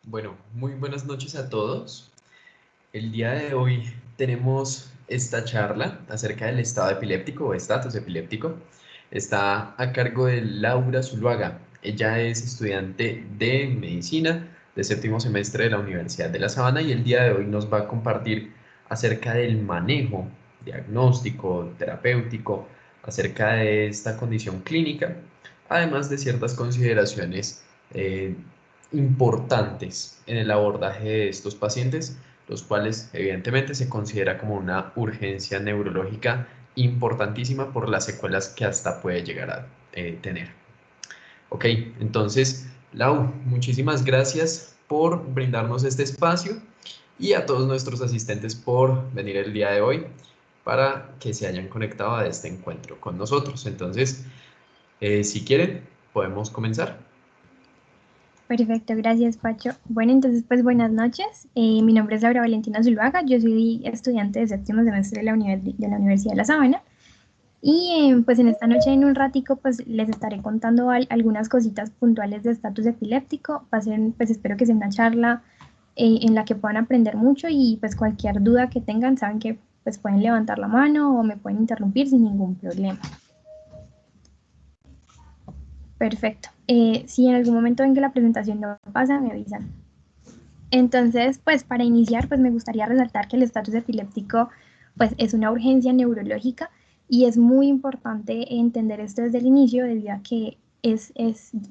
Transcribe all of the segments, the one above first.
Bueno, muy buenas noches a todos. El día de hoy tenemos esta charla acerca del estado epiléptico o estatus epiléptico. Está a cargo de Laura Zuluaga. Ella es estudiante de medicina de séptimo semestre de la Universidad de La Sabana y el día de hoy nos va a compartir acerca del manejo diagnóstico, terapéutico, acerca de esta condición clínica, además de ciertas consideraciones importantes en el abordaje de estos pacientes, los cuales evidentemente se considera como una urgencia neurológica importantísima por las secuelas que hasta puede llegar a tener. Ok, entonces, Lau, muchísimas gracias por brindarnos este espacio y a todos nuestros asistentes por venir el día de hoy para que se hayan conectado a este encuentro con nosotros. Entonces, si quieren, podemos comenzar. Perfecto, gracias Pacho. Bueno, entonces pues buenas noches. Mi nombre es Laura Valentina Zuluaga, yo soy estudiante de séptimo semestre de la Universidad de La Sabana y pues en esta noche en un ratico pues les estaré contando algunas cositas puntuales de estatus epiléptico. Va a ser, pues espero que sea una charla en la que puedan aprender mucho y pues cualquier duda que tengan saben que pues pueden levantar la mano o me pueden interrumpir sin ningún problema. Perfecto. Si en algún momento ven que la presentación no pasa, me avisan. Entonces, pues para iniciar, pues me gustaría resaltar que el estatus epiléptico pues es una urgencia neurológica y es muy importante entender esto desde el inicio debido a que es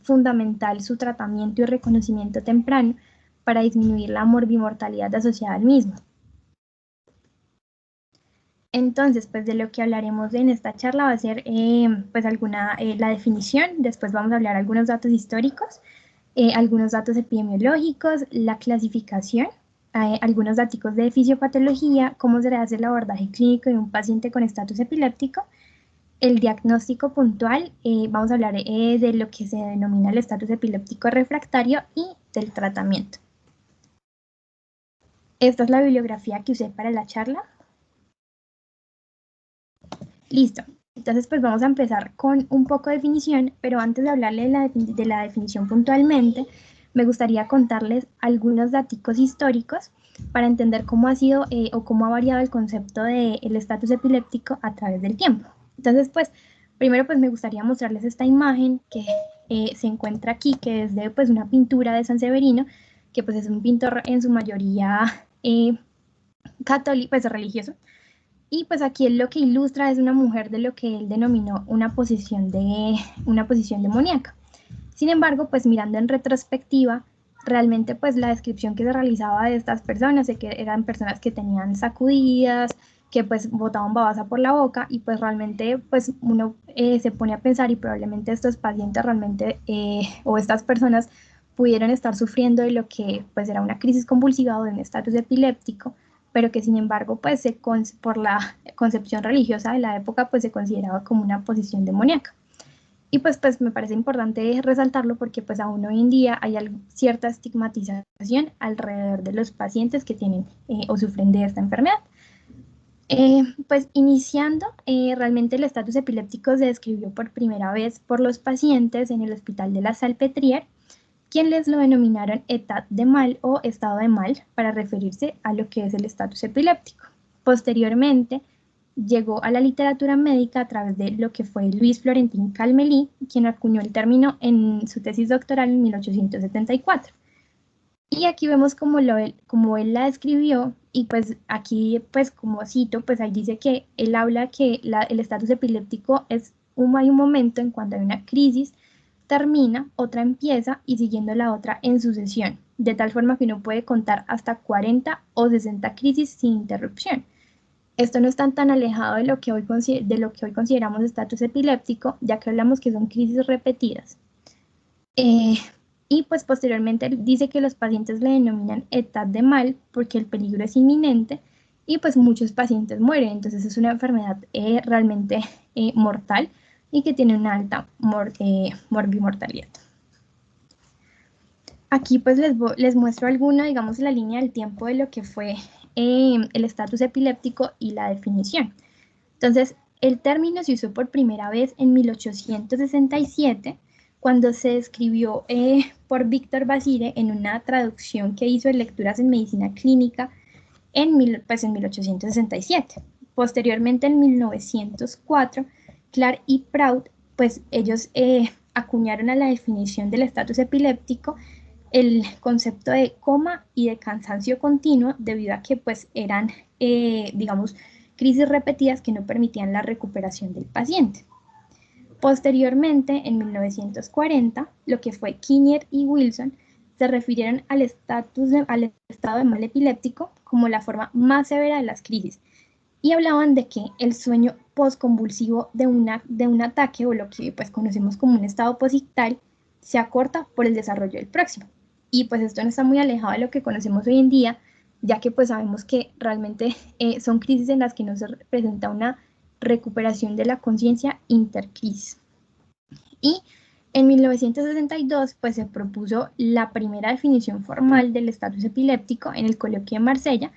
fundamental su tratamiento y reconocimiento temprano para disminuir la morbimortalidad asociada al mismo. Entonces, pues de lo que hablaremos en esta charla va a ser pues la definición, después vamos a hablar algunos datos históricos, algunos datos epidemiológicos, la clasificación, algunos datos de fisiopatología, cómo se hace el abordaje clínico de un paciente con estatus epiléptico, el diagnóstico puntual, vamos a hablar de lo que se denomina el estatus epiléptico refractario y del tratamiento. Esta es la bibliografía que usé para la charla. Listo. Entonces, pues vamos a empezar con un poco de definición, pero antes de hablarle de la definición puntualmente, me gustaría contarles algunos datos históricos para entender cómo ha sido o cómo ha variado el concepto del estatus epiléptico a través del tiempo. Entonces, pues, primero pues me gustaría mostrarles esta imagen que se encuentra aquí, que es de pues una pintura de San Severino, que pues es un pintor en su mayoría católico, pues religioso. Y pues aquí lo que ilustra es una mujer de lo que él denominó una posición demoníaca. Sin embargo, pues mirando en retrospectiva, realmente pues la descripción que se realizaba de estas personas es que eran personas que tenían sacudidas, que pues botaban babasa por la boca y pues realmente pues uno se pone a pensar y probablemente estos pacientes realmente o estas personas pudieron estar sufriendo de lo que pues era una crisis convulsiva o de un estatus epiléptico, pero que sin embargo pues por la concepción religiosa de la época pues se consideraba como una posición demoníaca. Y pues me parece importante resaltarlo porque pues aún hoy en día hay cierta estigmatización alrededor de los pacientes que tienen o sufren de esta enfermedad. Pues iniciando, realmente el estatus epiléptico se describió por primera vez por los pacientes en el Hospital de la Salpêtrière, quienes lo denominaron état de mal o estado de mal para referirse a lo que es el estatus epiléptico. Posteriormente, llegó a la literatura médica a través de lo que fue Luis Florentin Calmely, quien acuñó el término en su tesis doctoral en 1874. Y aquí vemos como él la describió, y pues aquí, pues como cito, pues ahí dice que él habla que el estatus epiléptico hay un momento en cuando hay una crisis, termina, otra empieza y siguiendo la otra en sucesión, de tal forma que uno puede contar hasta 40 o 60 crisis sin interrupción. Esto no está tan alejado de lo que hoy consideramos estatus epiléptico, ya que hablamos que son crisis repetidas. Y pues posteriormente dice que los pacientes le denominan état de mal porque el peligro es inminente y pues muchos pacientes mueren. Entonces es una enfermedad realmente mortal y que tiene una alta morbimortalidad. Aquí pues les muestro digamos, la línea del tiempo de lo que fue el estatus epiléptico y la definición. Entonces, el término se usó por primera vez en 1867, cuando se describió por Víctor Basire en una traducción que hizo de Lecturas en Medicina Clínica en 1867. Posteriormente, en 1904, Clark y Prout, pues ellos acuñaron a la definición del estatus epiléptico el concepto de coma y de cansancio continuo, debido a que pues eran, digamos, crisis repetidas que no permitían la recuperación del paciente. Posteriormente, en 1940, lo que fue Kinnear y Wilson se refirieron al estado de mal epiléptico como la forma más severa de las crisis, y hablaban de que el sueño postconvulsivo de un ataque, o lo que pues conocemos como un estado posictal, se acorta por el desarrollo del próximo. Y pues esto no está muy alejado de lo que conocemos hoy en día, ya que pues sabemos que realmente son crisis en las que no se presenta una recuperación de la conciencia intercrisis. Y en 1962 pues se propuso la primera definición formal del estatus epiléptico en el coloquio de Marsella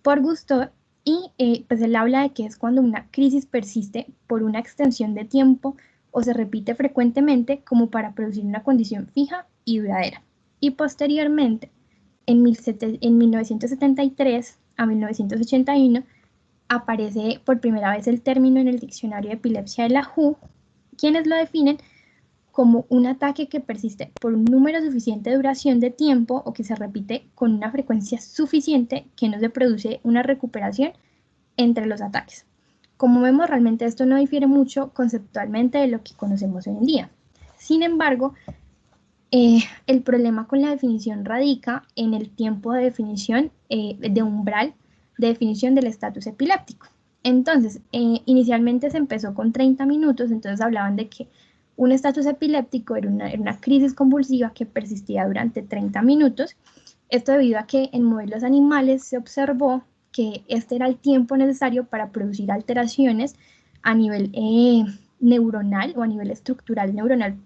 por Gusteau, y pues él habla de que es cuando una crisis persiste por una extensión de tiempo o se repite frecuentemente como para producir una condición fija y duradera. Y posteriormente, en 1973 a 1981, aparece por primera vez el término en el diccionario de epilepsia de la WHO, quienes lo definen como un ataque que persiste por un número suficiente de duración de tiempo o que se repite con una frecuencia suficiente que no se produce una recuperación entre los ataques. Como vemos, realmente esto no difiere mucho conceptualmente de lo que conocemos hoy en día. Sin embargo, el problema con la definición radica en el tiempo de definición de umbral de definición del estatus epiléptico. Entonces, inicialmente se empezó con 30 minutos, entonces hablaban de que un estatus epiléptico era una crisis convulsiva que persistía durante 30 minutos. Esto debido a que en modelos animales se observó que este era el tiempo necesario para producir alteraciones a nivel neuronal o a nivel estructural neuronal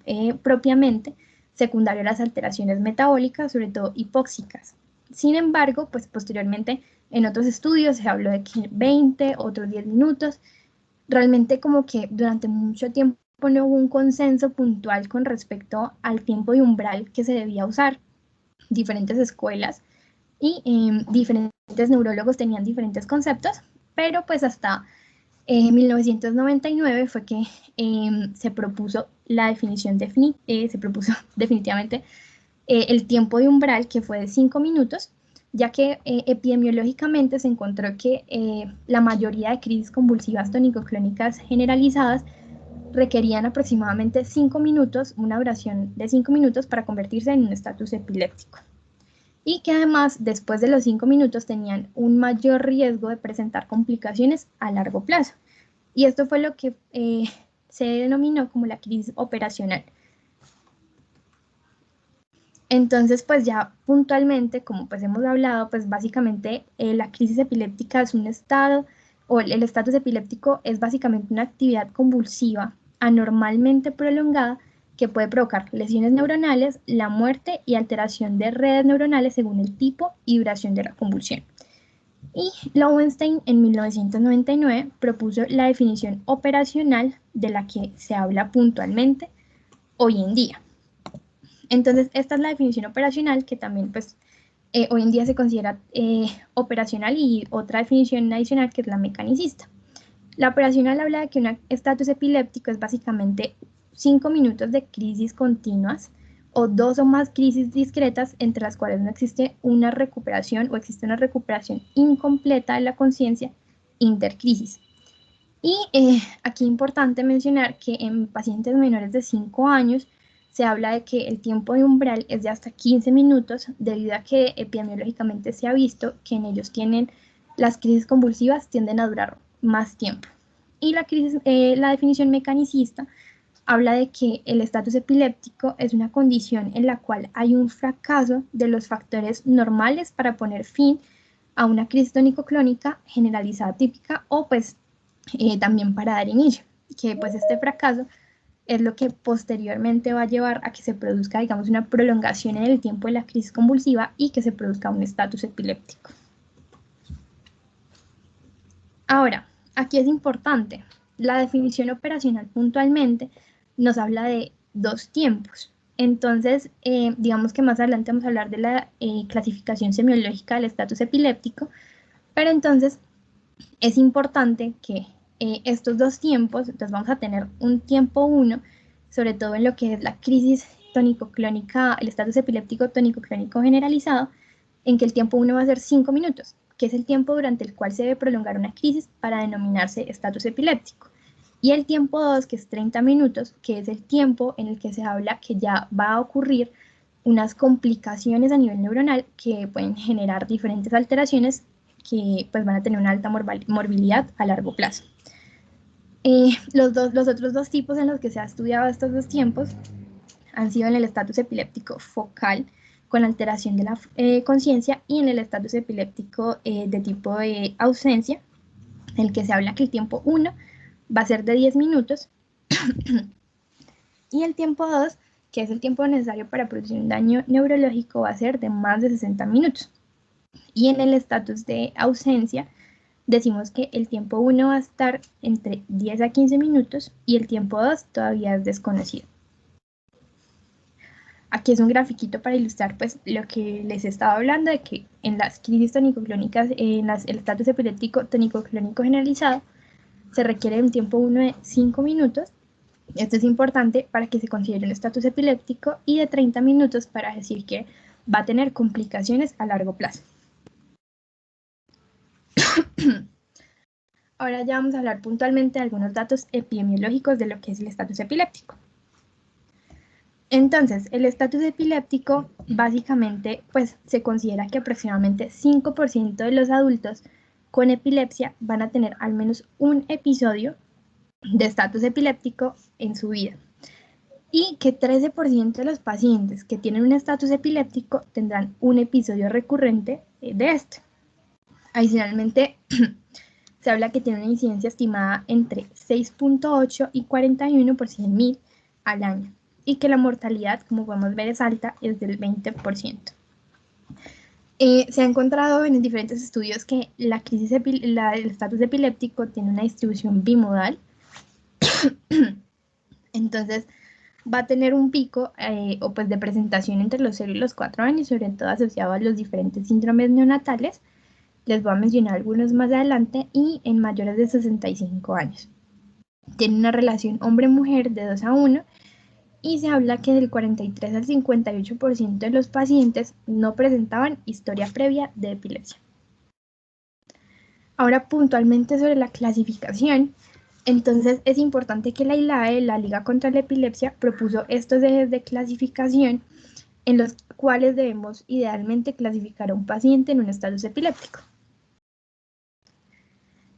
propiamente, secundario a las alteraciones metabólicas, sobre todo hipóxicas. Sin embargo, pues posteriormente en otros estudios se habló de que 20, otros 10 minutos. Realmente como que durante mucho tiempo no hubo un consenso puntual con respecto al tiempo de umbral que se debía usar. Diferentes escuelas y diferentes neurólogos tenían diferentes conceptos, pero pues hasta 1999 fue que se propuso la definición, se propuso definitivamente el tiempo de umbral, que fue de 5 minutos, ya que epidemiológicamente se encontró que la mayoría de crisis convulsivas tónico-clónicas generalizadas requerían aproximadamente 5 minutos, una duración de 5 minutos para convertirse en un estatus epiléptico. Y que además, después de los 5 minutos, tenían un mayor riesgo de presentar complicaciones a largo plazo. Y esto fue lo que se denominó como la crisis operacional. Entonces, pues ya puntualmente, como pues hemos hablado, pues básicamente la crisis epiléptica es un estado, o el estatus epiléptico es básicamente una actividad convulsiva anormalmente prolongada que puede provocar lesiones neuronales, la muerte y alteración de redes neuronales según el tipo y duración de la convulsión. Y Lowenstein en 1999 propuso la definición operacional de la que se habla puntualmente hoy en día. Entonces, esta es la definición operacional que también pues hoy en día se considera operacional, y otra definición adicional que es la mecanicista. La operacional habla de que un estatus epiléptico es básicamente 5 minutos de crisis continuas o 2 o más crisis discretas entre las cuales no existe una recuperación o existe una recuperación incompleta de la conciencia intercrisis. Y aquí es importante mencionar que en pacientes menores de 5 años se habla de que el tiempo de umbral es de hasta 15 minutos, debido a que epidemiológicamente se ha visto que en ellos las crisis convulsivas tienden a durar más tiempo. Y la definición mecanicista habla de que el estatus epiléptico es una condición en la cual hay un fracaso de los factores normales para poner fin a una crisis tónico-clónica generalizada típica, o pues también para dar inicio, que pues este fracaso es lo que posteriormente va a llevar a que se produzca, digamos, una prolongación en el tiempo de la crisis convulsiva y que se produzca un estatus epiléptico. Ahora, aquí es importante, la definición operacional puntualmente nos habla de dos tiempos. Entonces, digamos que más adelante vamos a hablar de la clasificación semiológica del estatus epiléptico, pero entonces es importante que estos dos tiempos, entonces vamos a tener un tiempo 1, sobre todo en lo que es la crisis tónico-clónica, el estatus epiléptico tónico-clónico generalizado, en que el tiempo 1 va a ser 5 minutos, que es el tiempo durante el cual se debe prolongar una crisis para denominarse estatus epiléptico. Y el tiempo 2, que es 30 minutos, que es el tiempo en el que se habla que ya va a ocurrir unas complicaciones a nivel neuronal que pueden generar diferentes alteraciones que pues, van a tener una alta morbilidad a largo plazo. Los otros dos tipos en los que se ha estudiado estos dos tiempos han sido en el estatus epiléptico focal con alteración de la conciencia y en el estatus epiléptico de tipo de ausencia, en el que se habla que el tiempo 1 va a ser de 10 minutos y el tiempo 2, que es el tiempo necesario para producir un daño neurológico, va a ser de más de 60 minutos. Y en el estatus de ausencia decimos que el tiempo 1 va a estar entre 10 a 15 minutos y el tiempo 2 todavía es desconocido. Aquí es un grafiquito para ilustrar pues lo que les estaba hablando de que en las crisis tónico-clónicas, el estatus epiléptico tónico-clónico generalizado, se requiere un tiempo 1 de 5 minutos. Esto es importante para que se considere un estatus epiléptico y de 30 minutos para decir que va a tener complicaciones a largo plazo. Ahora ya vamos a hablar puntualmente de algunos datos epidemiológicos de lo que es el estatus epiléptico. Entonces, el estatus epiléptico básicamente pues, se considera que aproximadamente 5% de los adultos con epilepsia van a tener al menos un episodio de estatus epiléptico en su vida y que 13% de los pacientes que tienen un estatus epiléptico tendrán un episodio recurrente de este. Adicionalmente, se habla que tiene una incidencia estimada entre 6.8 y 41 por 100.000 al año y que la mortalidad, como podemos ver, es alta, es del 20%. Se ha encontrado en diferentes estudios que la crisis el estatus epiléptico tiene una distribución bimodal. Entonces, va a tener un pico o pues de presentación entre los 0 y los 4 años, sobre todo asociado a los diferentes síndromes neonatales. Les voy a mencionar algunos más adelante y en mayores de 65 años. Tiene una relación hombre-mujer de 2 a 1 y se habla que del 43 al 58% de los pacientes no presentaban historia previa de epilepsia. Ahora puntualmente sobre la clasificación, entonces es importante que la ILAE, la Liga contra la Epilepsia, propuso estos ejes de clasificación en los cuales debemos idealmente clasificar a un paciente en un estatus epiléptico.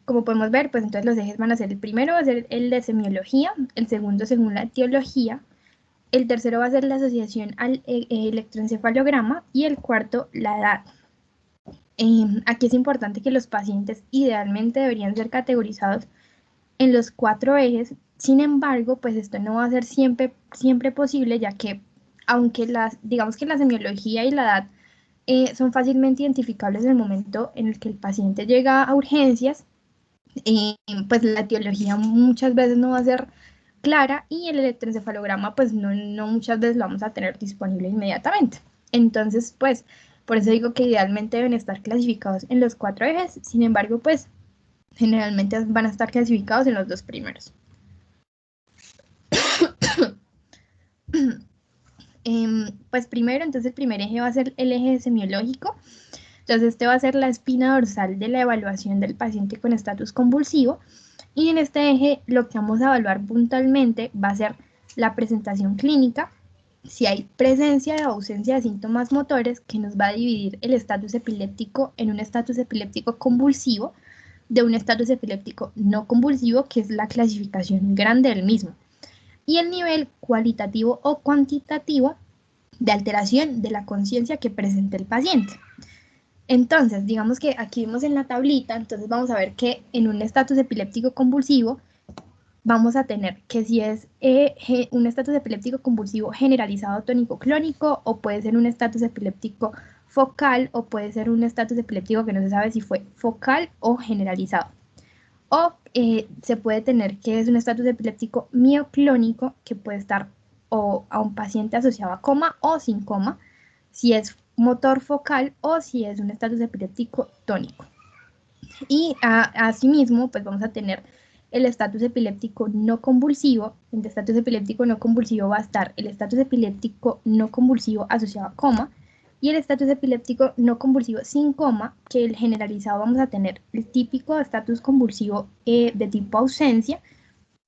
Como podemos ver, pues entonces los ejes van a ser, el primero va a ser el de semiología, el segundo según la etiología, el tercero va a ser la asociación al electroencefalograma y el cuarto la edad. Aquí es importante que los pacientes idealmente deberían ser categorizados en los 4 ejes, sin embargo, pues esto no va a ser siempre posible, ya que aunque digamos que la semiología y la edad son fácilmente identificables en el momento en el que el paciente llega a urgencias, pues la etiología muchas veces no va a ser clara y el electroencefalograma pues no muchas veces lo vamos a tener disponible inmediatamente. Entonces, pues, por eso digo que idealmente deben estar clasificados en los 4 ejes, sin embargo, pues, generalmente van a estar clasificados en los 2 primeros. Pues primero, entonces el primer eje va a ser el eje semiológico. Entonces este va a ser la espina dorsal de la evaluación del paciente con estatus convulsivo. Y en este eje lo que vamos a evaluar puntualmente va a ser la presentación clínica, si hay presencia o ausencia de síntomas motores, que nos va a dividir el estatus epiléptico en un estatus epiléptico convulsivo de un estatus epiléptico no convulsivo, que es la clasificación grande del mismo, y el nivel cualitativo o cuantitativo de alteración de la conciencia que presenta el paciente. Entonces, digamos que aquí vemos en la tablita, entonces vamos a ver que en un estatus epiléptico convulsivo vamos a tener que si es un estatus epiléptico convulsivo generalizado tónico-clónico, o puede ser un estatus epiléptico focal, o puede ser un estatus epiléptico que no se sabe si fue focal o generalizado. O se puede tener que es un estatus epiléptico mioclónico, que puede estar o a un paciente asociado a coma o sin coma, si es motor focal o si es un estatus epiléptico tónico. Y asimismo, pues vamos a tener el estatus epiléptico no convulsivo. En el estatus epiléptico no convulsivo va a estar el estatus epiléptico no convulsivo asociado a coma y el estatus epiléptico no convulsivo sin coma, que el generalizado vamos a tener el típico estatus convulsivo de tipo ausencia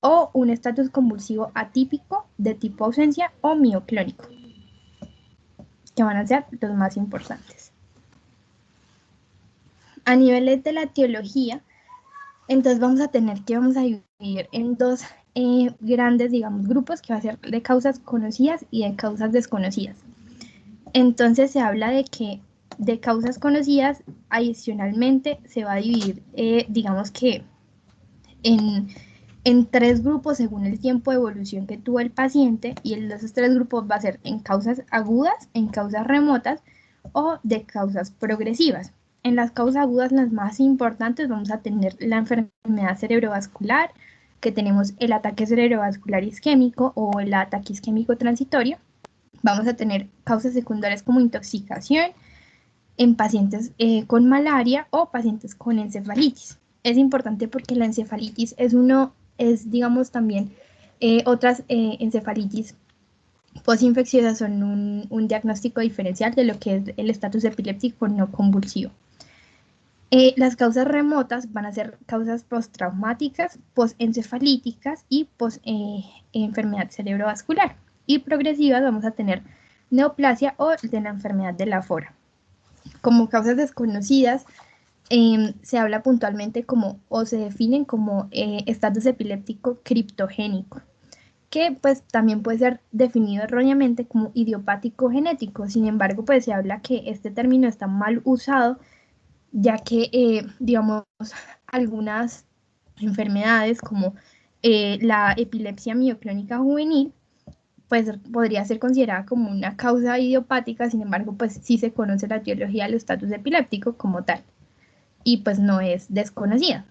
o un estatus convulsivo atípico de tipo ausencia o mioclónico, que van a ser los más importantes. A niveles de la etiología, entonces vamos a tener que vamos a dividir en dos grandes, digamos, grupos, que va a ser de causas conocidas y de causas desconocidas. Entonces se habla de que de causas conocidas, adicionalmente se va a dividir, digamos que en tres grupos según el tiempo de evolución que tuvo el paciente, y en esos tres grupos va a ser en causas agudas, en causas remotas o de causas progresivas. En las causas agudas, las más importantes, vamos a tener la enfermedad cerebrovascular, que tenemos el ataque cerebrovascular isquémico o el ataque isquémico transitorio. Vamos a tener causas secundarias como intoxicación en pacientes con malaria o pacientes con encefalitis. Es importante porque la encefalitis es digamos, también otras encefalitis postinfecciosas son un diagnóstico diferencial de lo que es el estatus epiléptico no convulsivo. Las causas remotas van a ser causas postraumáticas, postencefalíticas y post-enfermedad cerebrovascular. Y progresivas vamos a tener neoplasia o de la enfermedad de la fora. Como causas desconocidas, se habla puntualmente como, o se definen como estatus epiléptico criptogénico, que pues también puede ser definido erróneamente como idiopático genético. Sin embargo, pues se habla que este término está mal usado, ya que, digamos, algunas enfermedades como la epilepsia mioclónica juvenil, pues podría ser considerada como una causa idiopática. Sin embargo, pues sí se conoce la etiología del estatus epiléptico como tal, y pues no es desconocida.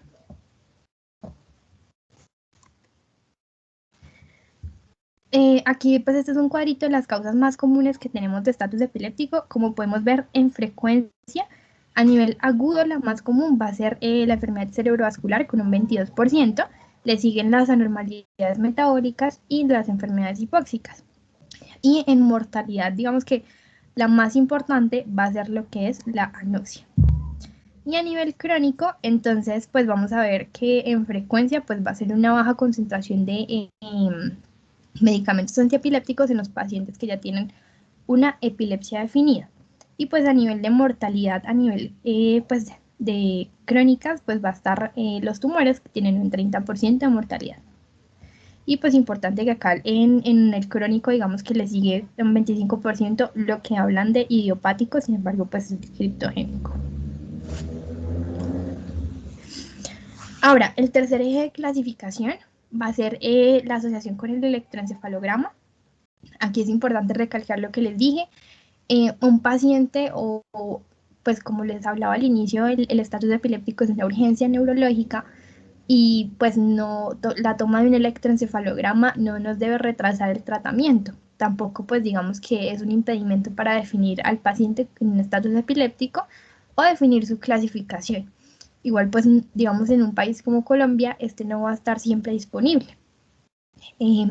Aquí pues este es un cuadrito de las causas más comunes que tenemos de estatus epiléptico. Como podemos ver en frecuencia, a nivel agudo la más común va a ser la enfermedad cerebrovascular con un 22%, le siguen las anormalidades metabólicas y las enfermedades hipóxicas. Y en mortalidad, digamos que la más importante va a ser lo que es la anoxia. Y a nivel crónico, entonces pues vamos a ver que en frecuencia pues va a ser una baja concentración de medicamentos antiepilépticos en los pacientes que ya tienen una epilepsia definida. Y pues a nivel de mortalidad, a nivel pues de crónicas, pues va a estar los tumores, que tienen un 30% de mortalidad. Y pues importante que acá en el crónico, digamos que le sigue un 25% lo que hablan de idiopático, sin embargo pues es criptogénico. Ahora, el tercer eje de clasificación va a ser la asociación con el electroencefalograma. Aquí es importante recalcar lo que les dije. Un paciente pues como les hablaba al inicio, el estatus epiléptico es una urgencia neurológica, y pues la toma de un electroencefalograma no nos debe retrasar el tratamiento. Tampoco pues digamos que es un impedimento para definir al paciente en un estatus epiléptico o definir su clasificación. Igual pues digamos en un país como Colombia este no va a estar siempre disponible.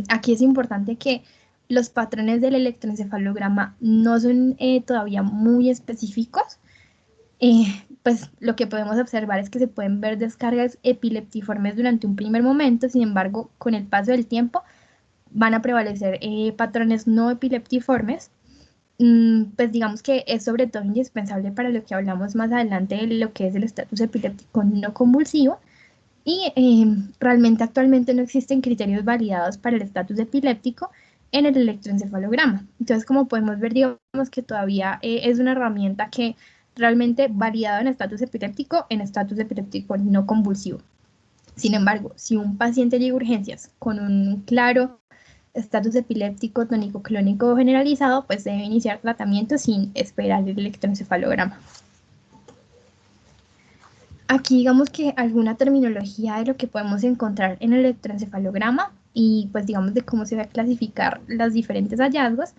Aquí es importante que los patrones del electroencefalograma no son todavía muy específicos. Pues lo que podemos observar es que se pueden ver descargas epileptiformes durante un primer momento. Sin embargo, con el paso del tiempo van a prevalecer patrones no epileptiformes. Pues digamos que es sobre todo indispensable para lo que hablamos más adelante de lo que es el estatus epiléptico no convulsivo. Y realmente actualmente no existen criterios validados para el estatus epiléptico en el electroencefalograma. Entonces, como podemos ver, digamos que todavía es una herramienta que realmente validado en estatus epiléptico no convulsivo. Sin embargo, si un paciente llega a urgencias con un claro estatus epiléptico tónico clónico generalizado, pues debe iniciar tratamiento sin esperar el electroencefalograma. Aquí digamos que alguna terminología de lo que podemos encontrar en el electroencefalograma. y pues digamos de cómo se va a clasificar los diferentes hallazgos.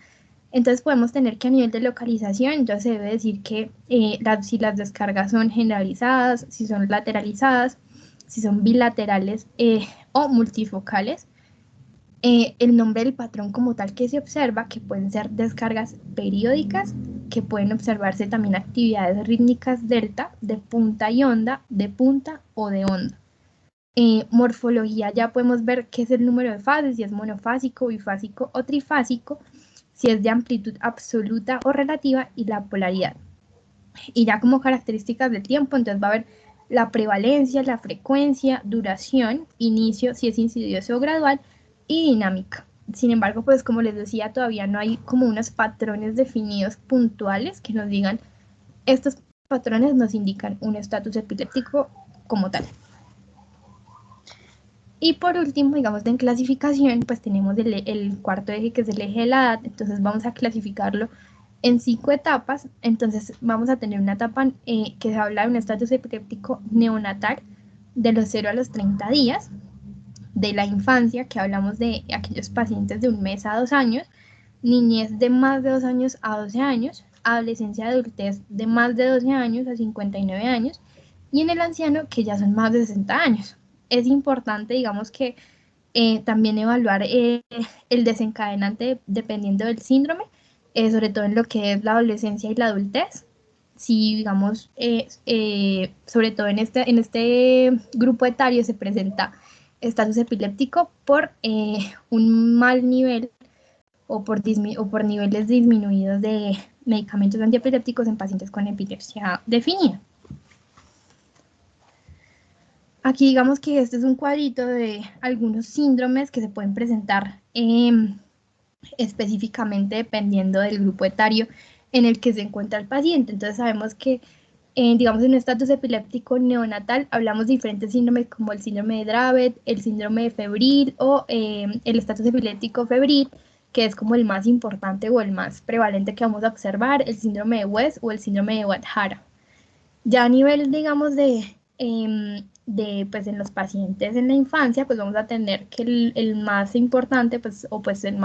Entonces podemos tener que a nivel de localización, entonces se debe decir que si las descargas son generalizadas, si son lateralizadas, si son bilaterales o multifocales. El nombre del patrón como tal que se observa, que pueden ser descargas periódicas, que pueden observarse también actividades rítmicas delta, de punta y onda, de punta o de onda. Morfología, ya podemos ver qué es el número de fases, si es monofásico, bifásico o trifásico, si es de amplitud absoluta o relativa y la polaridad. Y ya como características del tiempo, entonces va a haber la prevalencia, la frecuencia, duración, inicio, si es insidioso o gradual, y dinámica. Sin embargo, pues como les decía, todavía no hay como unos patrones definidos puntuales que nos digan, estos patrones nos indican un estatus epiléptico como tal. Y por último, digamos, en clasificación, pues tenemos el cuarto eje, que es el eje de la edad. Entonces vamos a clasificarlo en 5 etapas. Entonces vamos a tener una etapa que se habla de un estatus epiléptico neonatal, de los 0 a los 30 días, de la infancia, que hablamos de aquellos pacientes de 1 mes a 2 años, niñez de más de 2 años a 12 años, adolescencia y adultez de más de 12 años a 59 años, y en el anciano, que ya son más de 60 años. Es importante, digamos, que también evaluar el desencadenante dependiendo del síndrome, sobre todo en lo que es la adolescencia y la adultez. Si, digamos, sobre todo en este grupo etario se presenta estatus epiléptico por un mal nivel o por niveles disminuidos de medicamentos antiepilépticos en pacientes con epilepsia definida. Aquí digamos que este es un cuadrito de algunos síndromes que se pueden presentar específicamente dependiendo del grupo etario en el que se encuentra el paciente. Entonces sabemos que, digamos, en un estatus epiléptico neonatal hablamos de diferentes síndromes como el síndrome de Dravet, el síndrome febril o el estatus epiléptico febril, que es como el más importante o el más prevalente que vamos a observar, el síndrome de West o el síndrome de Guadalajara. Ya a nivel, digamos, pues en los pacientes en la infancia, pues vamos a tener que el más importante, pues, o pues el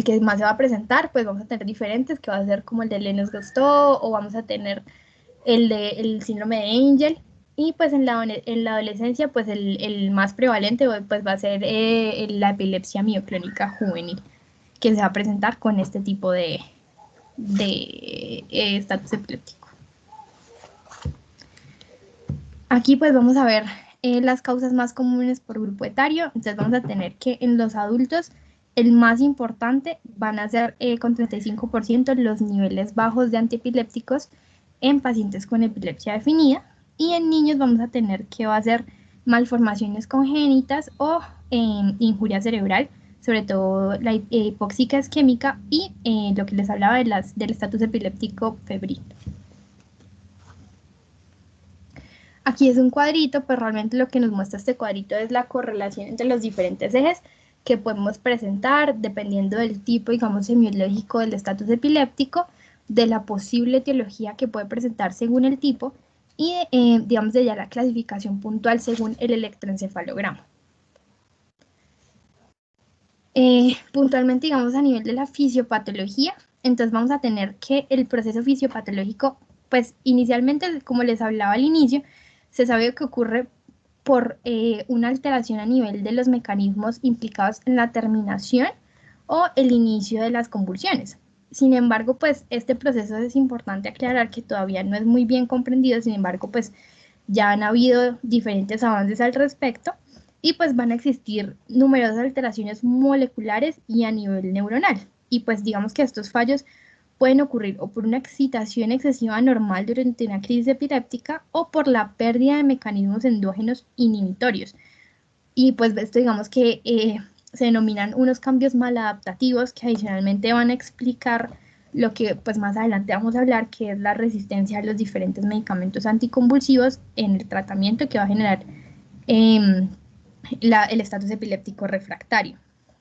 que más se va a presentar, pues vamos a tener diferentes, que va a ser como el de Lennox-Gastaut, o vamos a tener el síndrome de Angel, y pues en la adolescencia, pues el más prevalente pues va a ser la epilepsia mioclónica juvenil, que se va a presentar con este tipo de estatus epiléptico. Aquí pues vamos a ver las causas más comunes por grupo etario. Entonces vamos a tener que en los adultos el más importante van a ser con 35% los niveles bajos de antiepilépticos en pacientes con epilepsia definida, y en niños vamos a tener que va a ser malformaciones congénitas o injuria cerebral, sobre todo la hipóxica isquémica y lo que les hablaba del estatus epiléptico febril. Aquí es un cuadrito, pero realmente lo que nos muestra este cuadrito es la correlación entre los diferentes ejes que podemos presentar dependiendo del tipo, digamos, semiológico del estatus epiléptico, de la posible etiología que puede presentar según el tipo y, digamos, de ya la clasificación puntual según el electroencefalograma. Puntualmente, digamos, a nivel de la fisiopatología, entonces vamos a tener que el proceso fisiopatológico, pues inicialmente, como les hablaba al inicio, se sabe que ocurre por una alteración a nivel de los mecanismos implicados en la terminación o el inicio de las convulsiones. Sin embargo, pues este proceso es importante aclarar que todavía no es muy bien comprendido, sin embargo, pues ya han habido diferentes avances al respecto y pues van a existir numerosas alteraciones moleculares y a nivel neuronal. Y pues digamos que estos fallos pueden ocurrir o por una excitación excesiva normal durante una crisis epiléptica o por la pérdida de mecanismos endógenos inhibitorios. Y pues esto digamos que se denominan unos cambios maladaptativos que adicionalmente van a explicar lo que pues más adelante vamos a hablar, que es la resistencia a los diferentes medicamentos anticonvulsivos en el tratamiento que va a generar el estatus epiléptico refractario.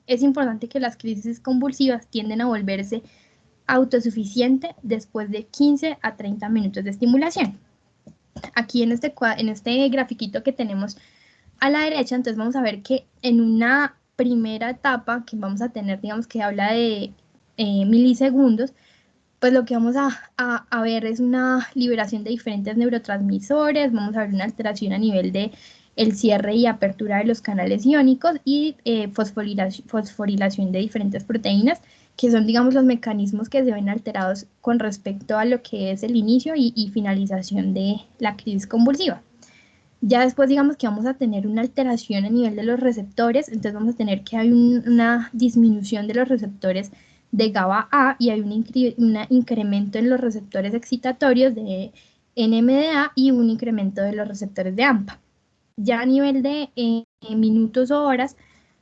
Es importante que las crisis convulsivas tienden a volverse autosuficiente después de 15 a 30 minutos de estimulación. Aquí en este grafiquito que tenemos a la derecha, entonces vamos a ver que en una primera etapa que vamos a tener, digamos que habla de milisegundos, pues lo que vamos a ver es una liberación de diferentes neurotransmisores, vamos a ver una alteración a nivel de el cierre y apertura de los canales iónicos y fosforilación de diferentes proteínas, que son, digamos, los mecanismos que se ven alterados con respecto a lo que es el inicio y finalización de la crisis convulsiva. Ya después, digamos que vamos a tener una alteración a nivel de los receptores, entonces vamos a tener que hay una disminución de los receptores de GABA A y hay un incremento en los receptores excitatorios de NMDA y un incremento de los receptores de AMPA. Ya a nivel de minutos o horas,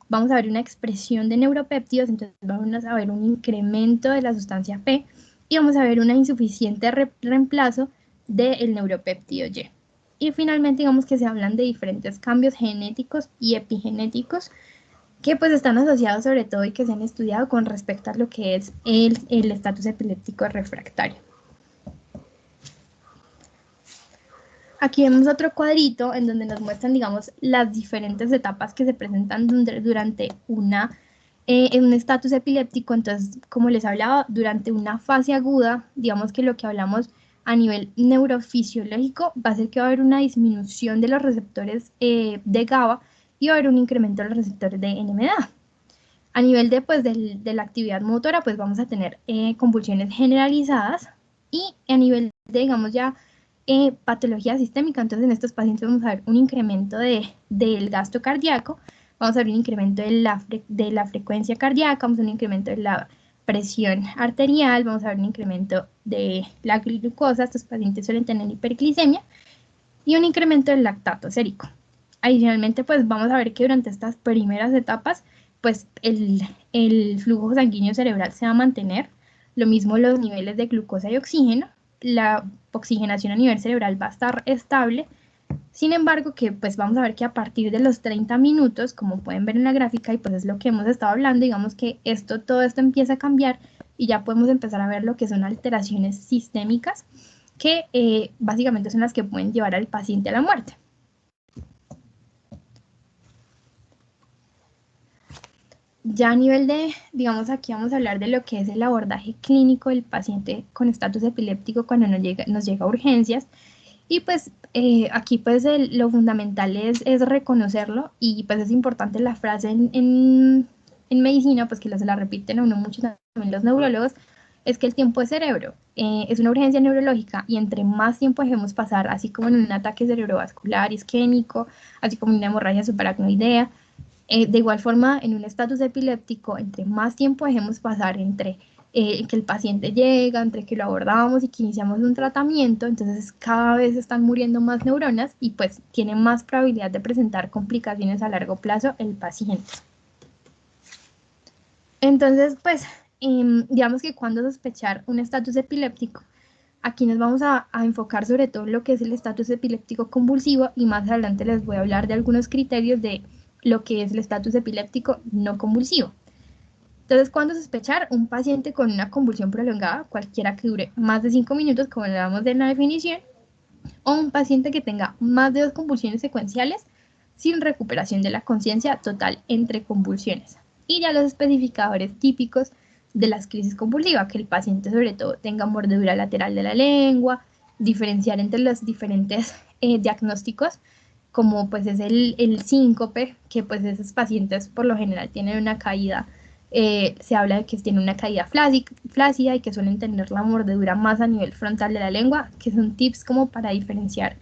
vamos a ver una expresión de neuropéptidos, entonces vamos a ver un incremento de la sustancia P y vamos a ver una insuficiente reemplazo del neuropéptido Y. Y finalmente, digamos que se hablan de diferentes cambios genéticos y epigenéticos que pues están asociados sobre todo y que se han estudiado con respecto a lo que es el estatus epiléptico refractario. Aquí vemos otro cuadrito en donde nos muestran, digamos, las diferentes etapas que se presentan durante en un estatus epiléptico. Entonces, como les hablaba, durante una fase aguda, digamos que lo que hablamos a nivel neurofisiológico va a ser que va a haber una disminución de los receptores de GABA y va a haber un incremento de los receptores de NMDA. A nivel de la actividad motora, pues vamos a tener convulsiones generalizadas y a nivel de, digamos, ya patología sistémica, entonces en estos pacientes vamos a ver un incremento del gasto cardíaco, vamos a ver un incremento de la frecuencia cardíaca, vamos a ver un incremento de la presión arterial, vamos a ver un incremento de la glucosa, estos pacientes suelen tener hiperglicemia, y un incremento del lactato sérico. Adicionalmente, pues vamos a ver que durante estas primeras etapas, pues el flujo sanguíneo cerebral se va a mantener, lo mismo los niveles de glucosa y oxígeno, la oxigenación a nivel cerebral va a estar estable. Sin embargo, que pues vamos a ver que a partir de los 30 minutos, como pueden ver en la gráfica, y pues es lo que hemos estado hablando, digamos que todo esto empieza a cambiar y ya podemos empezar a ver lo que son alteraciones sistémicas que básicamente son las que pueden llevar al paciente a la muerte. Ya a nivel de, digamos, aquí vamos a hablar de lo que es el abordaje clínico del paciente con estatus epiléptico cuando nos llega a urgencias. Y pues aquí pues lo fundamental es reconocerlo y pues es importante la frase en medicina, pues que se la repiten a uno mucho también los neurólogos, es que el tiempo es cerebro, es una urgencia neurológica y entre más tiempo dejemos pasar, así como en un ataque cerebrovascular isquémico, así como en una hemorragia subaracnoidea, de igual forma, en un estatus epiléptico, entre más tiempo dejemos pasar entre que el paciente llega, entre que lo abordamos y que iniciamos un tratamiento, entonces cada vez están muriendo más neuronas y pues tiene más probabilidad de presentar complicaciones a largo plazo el paciente. Entonces, pues, digamos que cuando sospechar un estatus epiléptico, aquí nos vamos a enfocar sobre todo en lo que es el estatus epiléptico convulsivo y más adelante les voy a hablar de algunos criterios de lo que es el estatus epiléptico no convulsivo. Entonces, ¿cuándo sospechar? Un paciente con una convulsión prolongada, cualquiera que dure más de 5 minutos, como le damos en la definición, o un paciente que tenga más de 2 convulsiones secuenciales sin recuperación de la conciencia total entre convulsiones. Y ya los especificadores típicos de las crisis convulsivas, que el paciente sobre todo tenga mordedura lateral de la lengua, diferenciar entre los diferentes diagnósticos, como pues es el síncope, que pues esos pacientes por lo general tienen una caída, se habla de que tienen una caída flácida y que suelen tener la mordedura más a nivel frontal de la lengua, que son tips como para diferenciar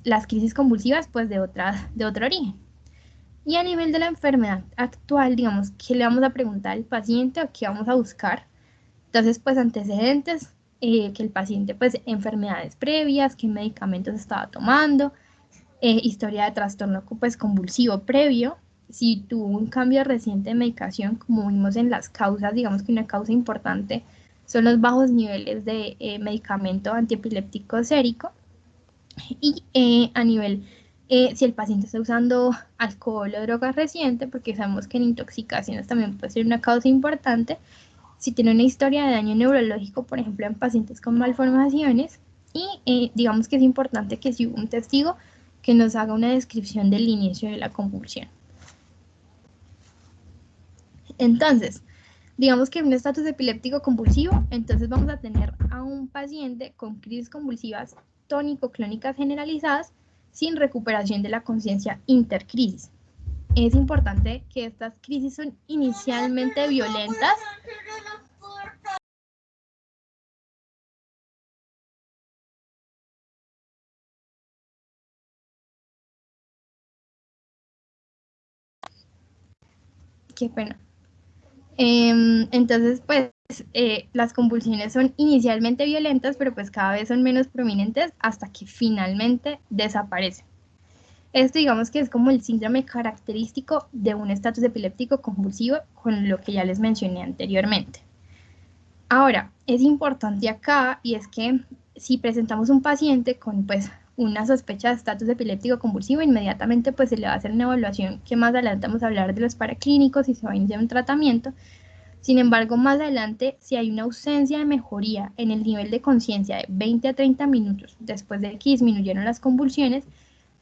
las crisis convulsivas pues de otro origen. Y a nivel de la enfermedad actual, digamos, ¿qué le vamos a preguntar al paciente o qué vamos a buscar? Entonces, pues antecedentes, que el paciente pues enfermedades previas, qué medicamentos estaba tomando, historia de trastorno pues convulsivo previo, si tuvo un cambio reciente de medicación, como vimos en las causas, digamos que una causa importante son los bajos niveles de medicamento antiepiléptico sérico, y a nivel, si el paciente está usando alcohol o drogas reciente, porque sabemos que en intoxicaciones también puede ser una causa importante, si tiene una historia de daño neurológico, por ejemplo, en pacientes con malformaciones, y digamos que es importante que si hubo un testigo que nos haga una descripción del inicio de la convulsión. Entonces, digamos que en un estatus epiléptico convulsivo, entonces vamos a tener a un paciente con crisis convulsivas tónico-clónicas generalizadas sin recuperación de la conciencia intercrisis. Es importante que estas crisis son inicialmente violentas. Qué pena. Entonces, pues, las convulsiones son inicialmente violentas, pero pues cada vez son menos prominentes hasta que finalmente desaparecen. Esto digamos que es como el síndrome característico de un estatus epiléptico convulsivo, con lo que ya les mencioné anteriormente. Ahora, es importante acá, y es que si presentamos un paciente con pues una sospecha de estatus epiléptico convulsivo, inmediatamente pues se le va a hacer una evaluación que más adelante vamos a hablar de los paraclínicos y se va a iniciar un tratamiento. Sin embargo, más adelante, si hay una ausencia de mejoría en el nivel de conciencia de 20 a 30 minutos después de que disminuyeron las convulsiones,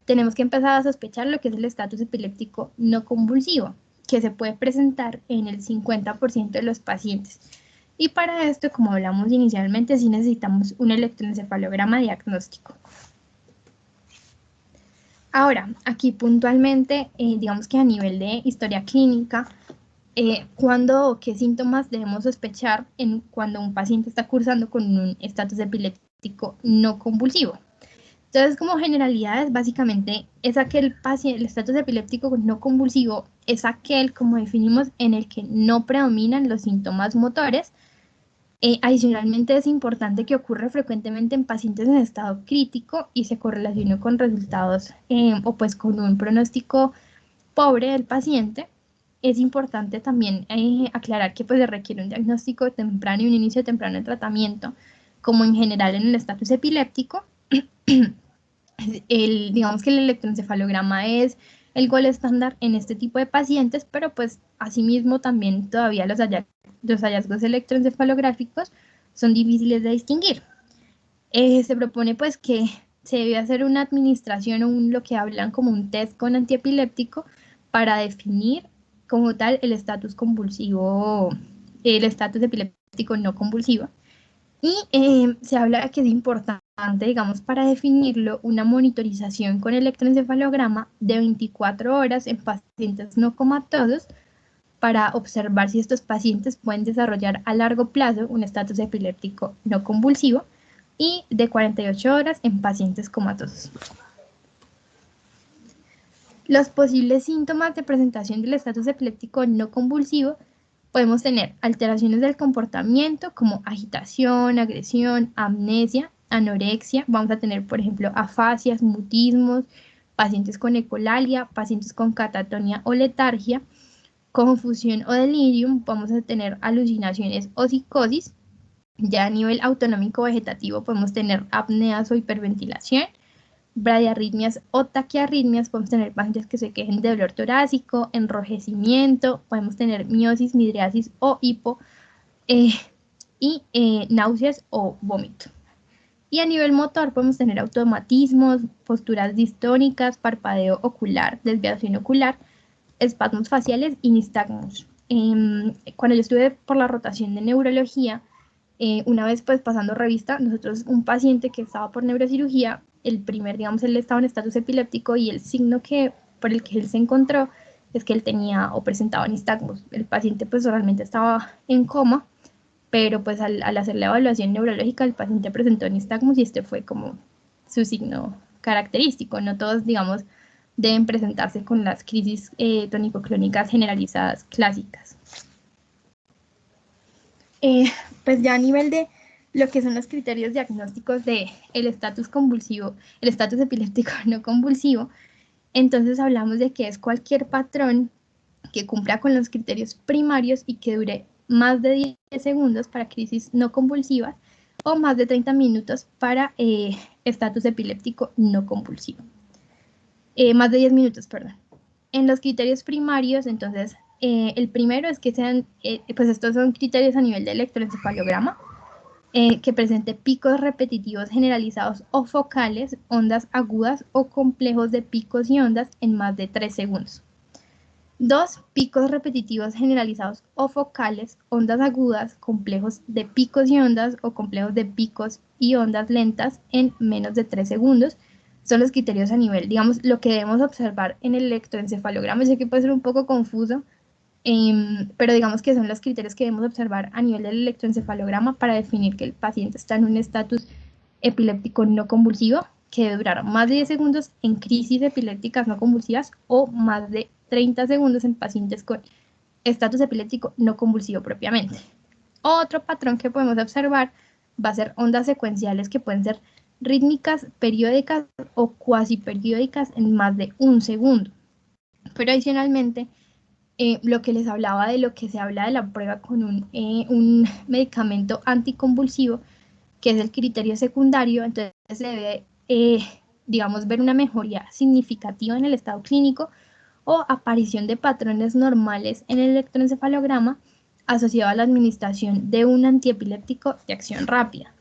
tenemos que empezar a sospechar lo que es el estatus epiléptico no convulsivo, que se puede presentar en el 50% de los pacientes. Y para esto, como hablamos inicialmente, sí necesitamos un electroencefalograma diagnóstico. Ahora, aquí puntualmente, digamos que a nivel de historia clínica, ¿cuándo o qué síntomas debemos sospechar cuando un paciente está cursando con un estatus epiléptico no convulsivo? Entonces, como generalidades, básicamente es aquel paciente, el estatus epiléptico no convulsivo es aquel, como definimos, en el que no predominan los síntomas motores. Adicionalmente, es importante que ocurra frecuentemente en pacientes en estado crítico y se correlacione con resultados o pues con un pronóstico pobre del paciente. Es importante también aclarar que pues, se requiere un diagnóstico temprano y un inicio temprano de tratamiento, como en general en el estatus epiléptico. Digamos que el electroencefalograma es el gol estándar en este tipo de pacientes, pero pues asimismo también todavía los hallazgos electroencefalográficos son difíciles de distinguir. Se propone pues que se debe hacer una administración o lo que hablan como un test con antiepiléptico para definir como tal el estatus convulsivo, el estatus epiléptico no convulsivo. Y se habla que es importante, digamos, para definirlo, una monitorización con electroencefalograma de 24 horas en pacientes no comatosos para observar si estos pacientes pueden desarrollar a largo plazo un estatus epiléptico no convulsivo y de 48 horas en pacientes comatosos. Los posibles síntomas de presentación del estatus epiléptico no convulsivo: podemos tener alteraciones del comportamiento como agitación, agresión, amnesia, anorexia. Vamos a tener, por ejemplo, afasias, mutismos, pacientes con ecolalia, pacientes con catatonia o letargia, confusión o delirium. Vamos a tener alucinaciones o psicosis. Ya a nivel autonómico vegetativo podemos tener apneas o hiperventilación, bradiarritmias o taquiarritmias. Podemos tener pacientes que se quejen de dolor torácico, enrojecimiento, podemos tener miosis, midriasis o hipo, y náuseas o vómito. Y a nivel motor podemos tener automatismos, posturas distónicas, parpadeo ocular, desviación ocular, espasmos faciales y nistagmos. Cuando yo estuve por la rotación de neurología, una vez pues pasando revista, nosotros, un paciente que estaba por neurocirugía, el primer, digamos, él estaba en estatus epiléptico y el signo por el que él se encontró es que él tenía o presentaba nistagmos. El paciente pues realmente estaba en coma, pero pues al hacer la evaluación neurológica el paciente presentó nistagmos y este fue como su signo característico. No todos, digamos, deben presentarse con las crisis tónico-clónicas generalizadas clásicas. Pues ya a nivel de lo que son los criterios diagnósticos de el estatus convulsivo, el estatus epiléptico no convulsivo, entonces hablamos de que es cualquier patrón que cumpla con los criterios primarios y que dure más de 10 segundos para crisis no convulsivas o más de 30 minutos para estatus epiléptico no convulsivo. Más de 10 minutos, perdón. En los criterios primarios, entonces, el primero es que sean, pues estos son criterios a nivel de electroencefalograma. que presente picos repetitivos generalizados o focales, ondas agudas o complejos de picos y ondas en más de 3 segundos. 2. Picos repetitivos generalizados o focales, ondas agudas, complejos de picos y ondas o complejos de picos y ondas lentas en menos de 3 segundos. Son los criterios a nivel, digamos, lo que debemos observar en el electroencefalograma. Sé que puede ser un poco confuso, pero digamos que son los criterios que debemos observar a nivel del electroencefalograma para definir que el paciente está en un estatus epiléptico no convulsivo, que debe durar más de 10 segundos en crisis epilépticas no convulsivas o más de 30 segundos en pacientes con estatus epiléptico no convulsivo propiamente. Otro patrón que podemos observar va a ser ondas secuenciales que pueden ser rítmicas, periódicas o cuasi periódicas en más de 1 segundo. Pero adicionalmente, lo que les hablaba de lo que se habla de la prueba con un medicamento anticonvulsivo, que es el criterio secundario, entonces se debe, digamos, ver una mejoría significativa en el estado clínico o aparición de patrones normales en el electroencefalograma asociado a la administración de un antiepiléptico de acción rápida.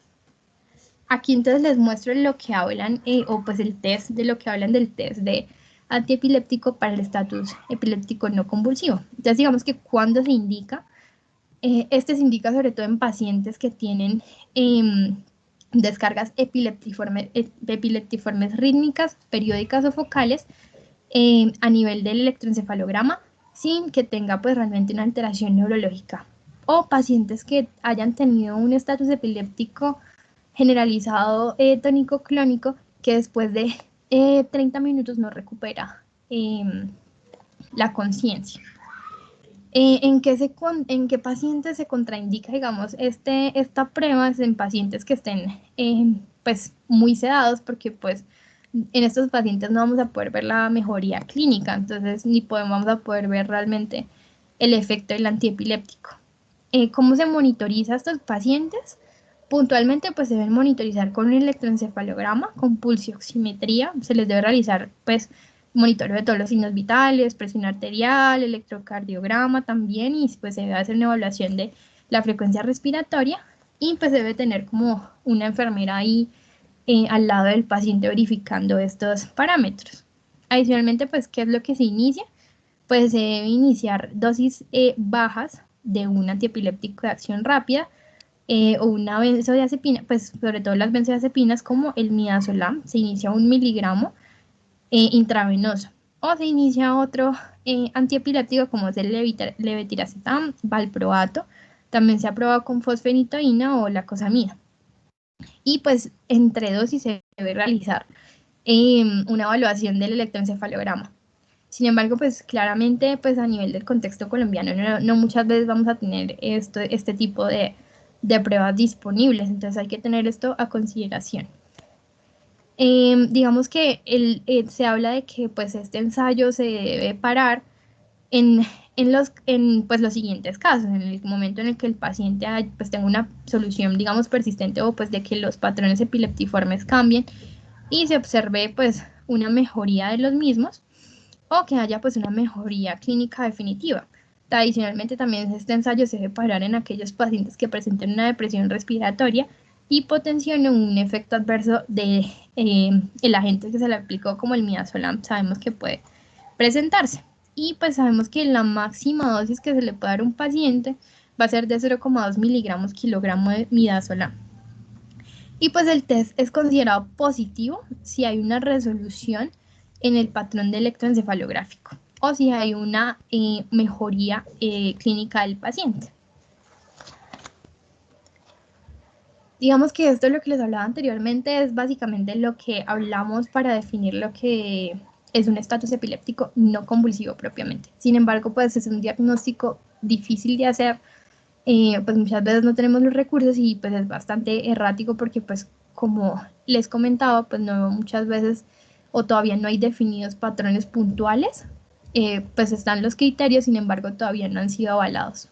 Aquí entonces les muestro lo que hablan, o pues el test de lo que hablan del test de antiepiléptico para el estatus epiléptico no convulsivo. Entonces digamos que cuando se indica, este se indica sobre todo en pacientes que tienen descargas epileptiformes rítmicas, periódicas o focales a nivel del electroencefalograma sin que tenga pues realmente una alteración neurológica, o pacientes que hayan tenido un estatus epiléptico generalizado tónico-clónico que después de 30 minutos no recupera la conciencia. ¿En qué pacientes se contraindica, digamos, esta prueba? Es en pacientes que estén pues muy sedados, porque pues en estos pacientes no vamos a poder ver la mejoría clínica, entonces ni vamos a poder ver realmente el efecto del antiepiléptico. ¿Cómo se monitoriza a estos pacientes? Puntualmente pues se deben monitorizar con un electroencefalograma, con pulsioximetría, se les debe realizar pues monitoreo de todos los signos vitales, presión arterial, electrocardiograma también, y pues se debe hacer una evaluación de la frecuencia respiratoria, y pues debe tener como una enfermera ahí al lado del paciente verificando estos parámetros. Adicionalmente, pues, ¿qué es lo que se inicia? Pues se debe iniciar dosis bajas de un antiepiléptico de acción rápida o una benzodiazepina, pues sobre todo las benzodiazepinas como el midazolam, se inicia 1 miligramo intravenoso, o se inicia otro antiepiléptico como es el levetiracetam, valproato, también se ha probado con fosfenitoína o lacosamida. Y pues entre dosis se debe realizar una evaluación del electroencefalograma. Sin embargo, pues claramente pues a nivel del contexto colombiano no muchas veces vamos a tener este tipo de pruebas disponibles, entonces hay que tener esto a consideración. Digamos que se habla de que pues este ensayo se debe parar en pues, los siguientes casos, en el momento en el que el paciente pues, tenga una solución, digamos, persistente, o pues de que los patrones epileptiformes cambien y se observe pues una mejoría de los mismos, o que haya pues una mejoría clínica definitiva. Adicionalmente también este ensayo se debe parar en aquellos pacientes que presenten una depresión respiratoria, hipotensión o un efecto adverso de el agente que se le aplicó como el midazolam, sabemos que puede presentarse. Y pues sabemos que la máxima dosis que se le puede dar a un paciente va a ser de 0,2 miligramos kilogramo de midazolam. Y pues el test es considerado positivo si hay una resolución en el patrón de electroencefalográfico o si hay una mejoría clínica del paciente. Digamos que esto es lo que les hablaba anteriormente, es básicamente lo que hablamos para definir lo que es un estatus epiléptico no convulsivo propiamente. Sin embargo, pues es un diagnóstico difícil de hacer, pues muchas veces no tenemos los recursos y pues es bastante errático porque pues como les comentaba, pues no muchas veces o todavía no hay definidos patrones puntuales, pues están los criterios, sin embargo todavía no han sido avalados.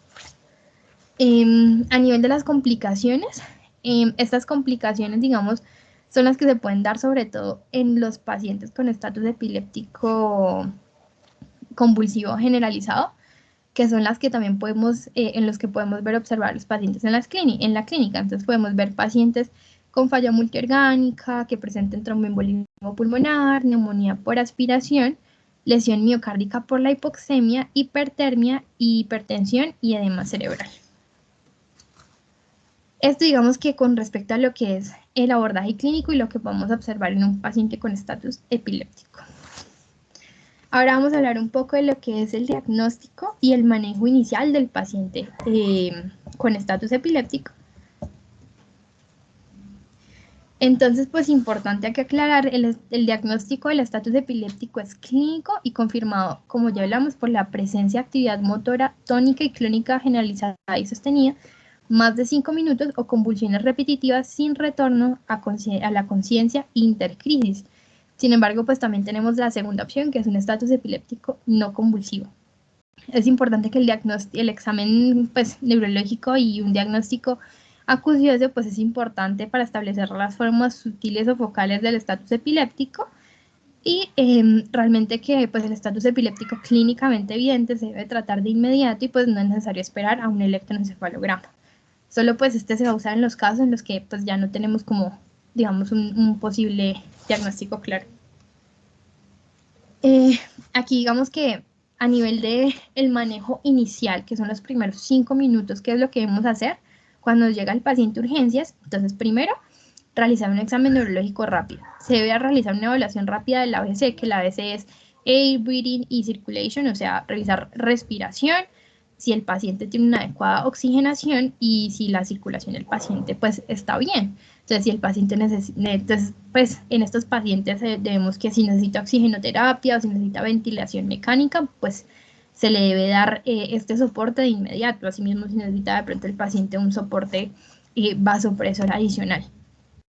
A nivel de las complicaciones, estas complicaciones, digamos, son las que se pueden dar sobre todo en los pacientes con estatus epiléptico convulsivo generalizado. que son las que también podemos, en los que podemos ver observar los pacientes en la clínica. Entonces podemos ver pacientes con falla multiorgánica, que presenten tromboembolismo pulmonar, neumonía por aspiración, lesión miocárdica por la hipoxemia, hipertermia, hipertensión y edema cerebral. Esto digamos que con respecto a lo que es el abordaje clínico y lo que podemos observar en un paciente con estatus epiléptico. Ahora vamos a hablar un poco de lo que es el diagnóstico y el manejo inicial del paciente con estatus epiléptico. Entonces, pues importante hay que aclarar, el diagnóstico del estatus epiléptico es clínico y confirmado, como ya hablamos, por la presencia de actividad motora tónica y clónica generalizada y sostenida, más de 5 minutos o convulsiones repetitivas sin retorno a la conciencia intercrisis. Sin embargo, pues también tenemos la segunda opción, que es un estatus epiléptico no convulsivo. Es importante que el examen pues, neurológico y un diagnóstico acucioso pues, es importante para establecer las formas sutiles o focales del estatus epiléptico y realmente que pues, el estatus epiléptico clínicamente evidente se debe tratar de inmediato y pues no es necesario esperar a un electroencefalograma. Solo pues este se va a usar en los casos en los que pues ya no tenemos como, digamos, un posible diagnóstico claro. Aquí digamos que a nivel de el manejo inicial, que son los primeros 5 minutos, ¿qué es lo que debemos hacer cuando llega el paciente a urgencias? Entonces, primero, realizar un examen neurológico rápido. Se debe realizar una evaluación rápida del ABC, que el ABC es Air, Breathing y Circulation, o sea, revisar respiración, si el paciente tiene una adecuada oxigenación y si la circulación del paciente pues está bien. Entonces, si el paciente entonces, pues en estos pacientes debemos que si necesita oxigenoterapia o si necesita ventilación mecánica, pues se le debe dar este soporte de inmediato. Asimismo, si necesita de pronto el paciente un soporte vasopresor adicional.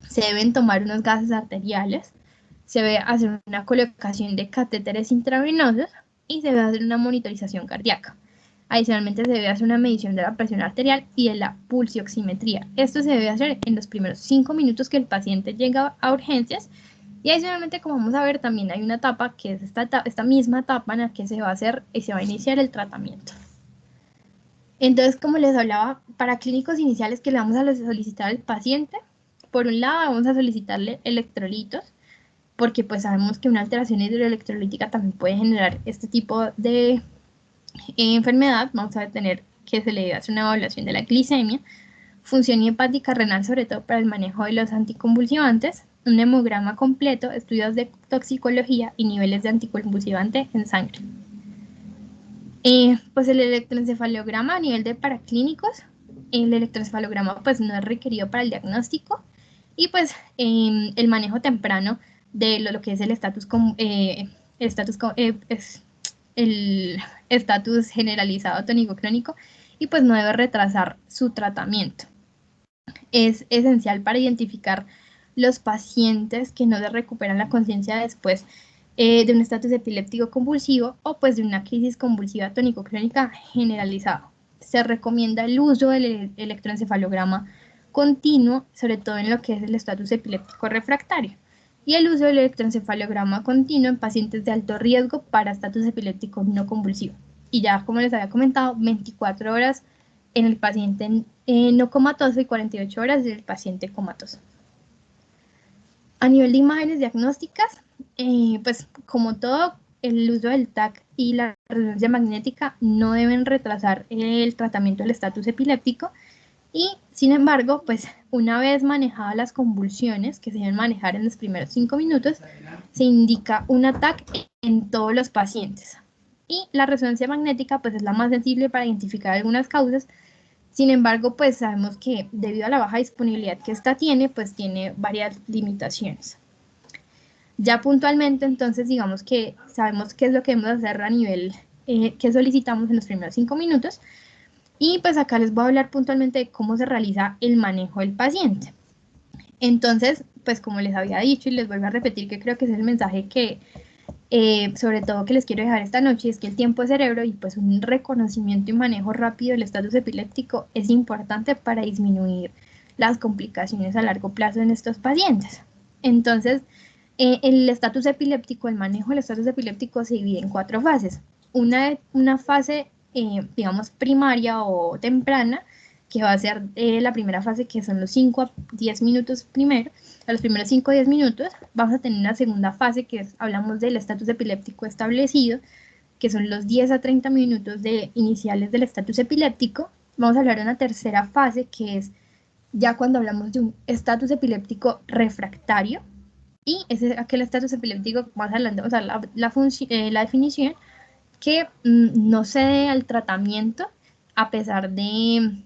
Se deben tomar unos gases arteriales, se debe hacer una colocación de catéteres intravenosos y se debe hacer una monitorización cardíaca. Adicionalmente se debe hacer una medición de la presión arterial y de la pulsioximetría. Esto se debe hacer en los primeros 5 minutos que el paciente llega a urgencias y adicionalmente, como vamos a ver, también hay una etapa que es esta misma etapa en la que se va a hacer y se va a iniciar el tratamiento. Entonces, como les hablaba, para clínicos iniciales que le vamos a solicitar al paciente, por un lado vamos a solicitarle electrolitos, porque pues sabemos que una alteración hidroelectrolítica también puede generar este tipo de enfermedad. Vamos a tener que se le debe hacer una evaluación de la glicemia, función hepática renal, sobre todo para el manejo de los anticonvulsivantes, un hemograma completo, estudios de toxicología y niveles de anticonvulsivante en sangre. Pues el electroencefalograma a nivel de paraclínicos, el electroencefalograma pues no es requerido para el diagnóstico y pues el manejo temprano de lo que es el estatus generalizado tónico-clónico y pues no debe retrasar su tratamiento. Es esencial para identificar los pacientes que no se recuperan la conciencia después de un estatus epiléptico convulsivo o pues de una crisis convulsiva tónico-clónica generalizada. Se recomienda el uso del electroencefalograma continuo, sobre todo en lo que es el estatus epiléptico refractario, y el uso del electroencefalograma continuo en pacientes de alto riesgo para estatus epiléptico no convulsivo. Y ya, como les había comentado, 24 horas en el paciente no comatoso y 48 horas en el paciente comatoso. A nivel de imágenes diagnósticas, pues como todo, el uso del TAC y la resonancia magnética no deben retrasar el tratamiento del estatus epiléptico y, sin embargo, pues una vez manejadas las convulsiones, que se deben manejar en los primeros 5 minutos, se indica un TAC en todos los pacientes. Y la resonancia magnética pues es la más sensible para identificar algunas causas. Sin embargo, pues sabemos que debido a la baja disponibilidad que esta tiene, pues tiene varias limitaciones. Ya puntualmente, entonces, digamos que sabemos qué es lo que debemos hacer a nivel que solicitamos en los primeros 5 minutos. Y pues acá les voy a hablar puntualmente de cómo se realiza el manejo del paciente. Entonces, pues como les había dicho y les vuelvo a repetir que creo que es el mensaje que sobre todo que les quiero dejar esta noche, es que el tiempo de cerebro y pues un reconocimiento y manejo rápido del estatus epiléptico es importante para disminuir las complicaciones a largo plazo en estos pacientes. Entonces, el estatus epiléptico, el manejo del estatus epiléptico se divide en 4 fases. Una fase digamos, primaria o temprana, que va a ser la primera fase, que son los 5 a 10 minutos primero. A los primeros 5 a 10 minutos vamos a tener una segunda fase, que es, hablamos del estatus epiléptico establecido, que son los 10 a 30 minutos iniciales del estatus epiléptico. Vamos a hablar de una tercera fase, que es ya cuando hablamos de un estatus epiléptico refractario, y ese aquel estatus epiléptico, más adelante vamos a ver la definición, que no cede al tratamiento a pesar de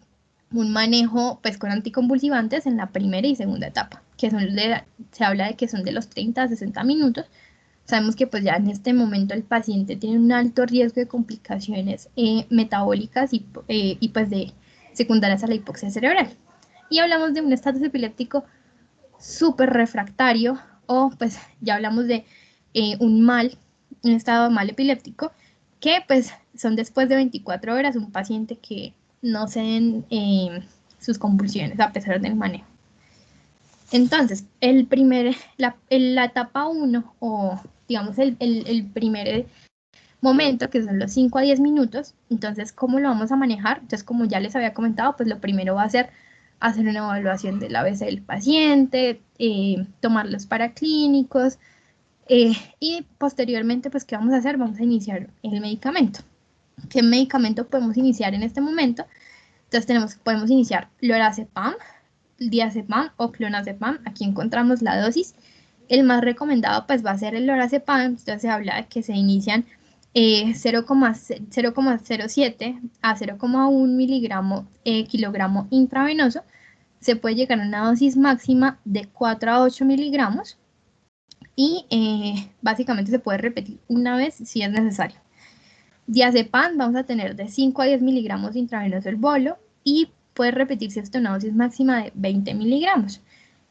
un manejo pues con anticonvulsivantes en la primera y segunda etapa, que se habla de que son de los 30 a 60 minutos. Sabemos que pues ya en este momento el paciente tiene un alto riesgo de complicaciones metabólicas y pues de secundarias a la hipoxia cerebral. Y hablamos de un estatus epiléptico súper refractario, o pues ya hablamos de un estado mal epiléptico, que pues son después de 24 horas un paciente que no ceden sus convulsiones a pesar del manejo. Entonces, la etapa 1, o digamos el primer momento, que son los 5 a 10 minutos, entonces, ¿cómo lo vamos a manejar? Entonces, como ya les había comentado, pues lo primero va a ser hacer una evaluación del ABC del paciente, tomar los paraclínicos, y posteriormente, pues, ¿qué vamos a hacer? Vamos a iniciar el medicamento. ¿Qué medicamento podemos iniciar en este momento? Entonces podemos iniciar lorazepam, diazepam o clonazepam. Aquí encontramos la dosis. El más recomendado pues va a ser el lorazepam. Entonces se habla de que se inician 0,07 a 0,1 miligramo kilogramo intravenoso. Se puede llegar a una dosis máxima de 4 a 8 miligramos y básicamente se puede repetir una vez si es necesario. Diazepam vamos a tener de 5 a 10 miligramos intravenoso el bolo y puede repetirse hasta una dosis máxima de 20 miligramos.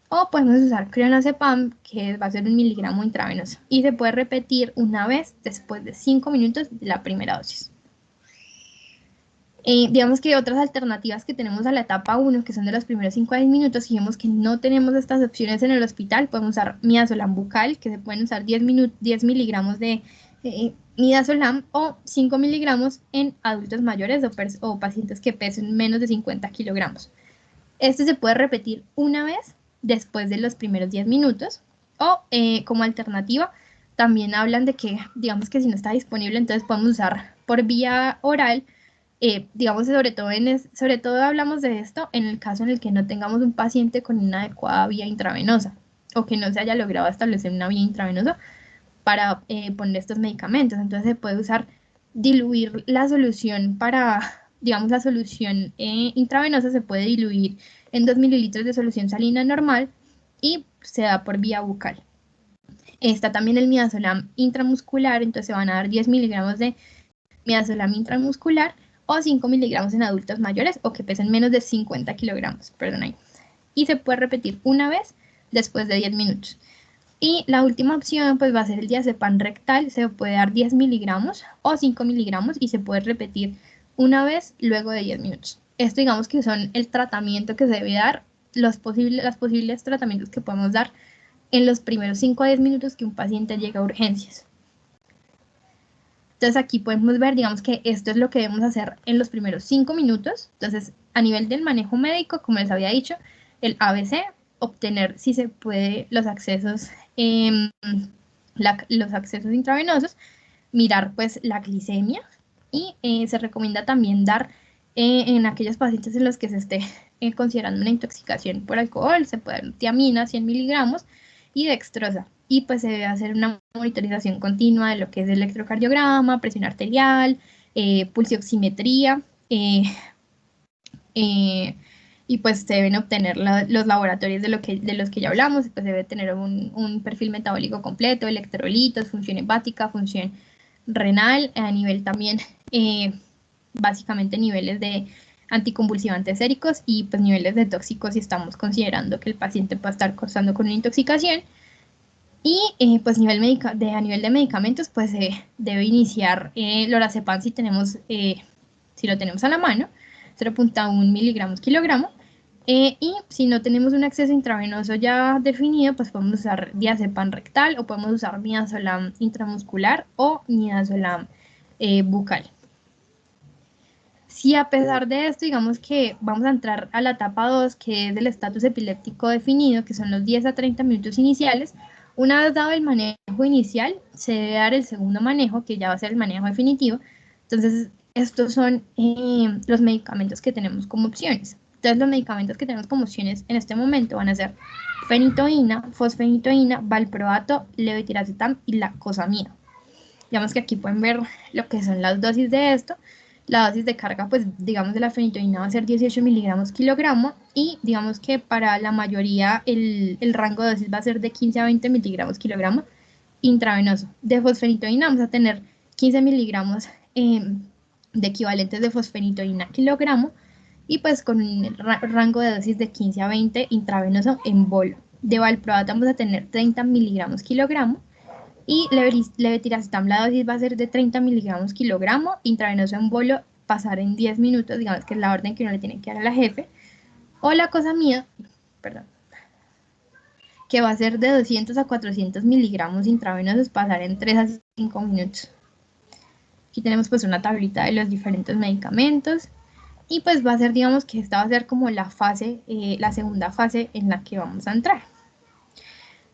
O podemos usar clonazepam, que va a ser 1 miligramo intravenoso, y se puede repetir una vez después de 5 minutos de la primera dosis. Digamos que otras alternativas que tenemos a la etapa 1, que son de los primeros 5 a 10 minutos, si vemos que no tenemos estas opciones en el hospital, podemos usar midazolam bucal, que se pueden usar 10 miligramos de midazolam o 5 miligramos en adultos mayores o pacientes que pesen menos de 50 kilogramos. Este se puede repetir una vez después de los primeros 10 minutos, o como alternativa también hablan de que, digamos que si no está disponible, entonces podemos usar por vía oral. Digamos, sobre todo hablamos de esto en el caso en el que no tengamos un paciente con una adecuada vía intravenosa, o que no se haya logrado establecer una vía intravenosa para poner estos medicamentos. Entonces se puede usar, diluir la solución digamos, la solución intravenosa se puede diluir en 2 mililitros de solución salina normal y se da por vía bucal. Está también el midazolam intramuscular, entonces se van a dar 10 miligramos de midazolam intramuscular o 5 miligramos en adultos mayores o que pesen menos de 50 kilogramos, y se puede repetir una vez después de 10 minutos. Y la última opción pues va a ser el diazepam rectal, se puede dar 10 miligramos o 5 miligramos y se puede repetir una vez luego de 10 minutos. Esto digamos que son el tratamiento que se debe dar, los posibles tratamientos que podemos dar en los primeros 5 a 10 minutos que un paciente llega a urgencias. Entonces aquí podemos ver, digamos que esto es lo que debemos hacer en los primeros 5 minutos. Entonces, a nivel del manejo médico, como les había dicho, el ABC, obtener, si se puede, los accesos intravenosos, mirar pues la glicemia, y se recomienda también dar en aquellos pacientes en los que se esté considerando una intoxicación por alcohol, se puede dar tiamina 100 miligramos y dextrosa. Y pues se debe hacer una monitorización continua de lo que es el electrocardiograma, presión arterial, pulsioximetría, y pues se deben obtener los laboratorios de los que ya hablamos. Pues debe tener un perfil metabólico completo, electrolitos, función hepática, función renal, a nivel también, básicamente niveles de anticonvulsivantes séricos y pues niveles de tóxicos si estamos considerando que el paciente puede estar cursando con una intoxicación. Y pues a nivel de medicamentos, pues debe iniciar lorazepam si lo tenemos a la mano, 0,1 miligramos kilogramo. Y si no tenemos un acceso intravenoso ya definido, pues podemos usar diazepam rectal o podemos usar midazolam intramuscular o midazolam bucal. Si a pesar de esto, digamos que vamos a entrar a la etapa 2, que es el estatus epiléptico definido, que son los 10 a 30 minutos iniciales, una vez dado el manejo inicial, se debe dar el segundo manejo, que ya va a ser el manejo definitivo. Entonces, estos son los medicamentos que tenemos como opciones. Entonces, los medicamentos que tenemos como opciones en este momento van a ser fenitoína, fosfenitoína, valproato, levetiracetam y lacosamida. Digamos que aquí pueden ver lo que son las dosis de esto. La dosis de carga, pues digamos de la fenitoína va a ser 18 miligramos kilogramo y digamos que para la mayoría el rango de dosis va a ser de 15 a 20 miligramos kilogramo intravenoso. De fosfenitoína vamos a tener 15 miligramos de equivalentes de fosfenitoína kilogramo y pues con un rango de dosis de 15 a 20 intravenoso en bolo. De valproato vamos a tener 30 miligramos kilogramo y levetiracetam, la dosis va a ser de 30 miligramos kilogramo, intravenoso en bolo, pasar en 10 minutos, digamos que es la orden que uno le tiene que dar a la jefe, o lacosamida, perdón, que va a ser de 200 a 400 miligramos intravenosos, pasar en 3 a 5 minutos. Aquí tenemos pues una tablita de los diferentes medicamentos, y pues va a ser, digamos que esta va a ser como la fase, la segunda fase en la que vamos a entrar.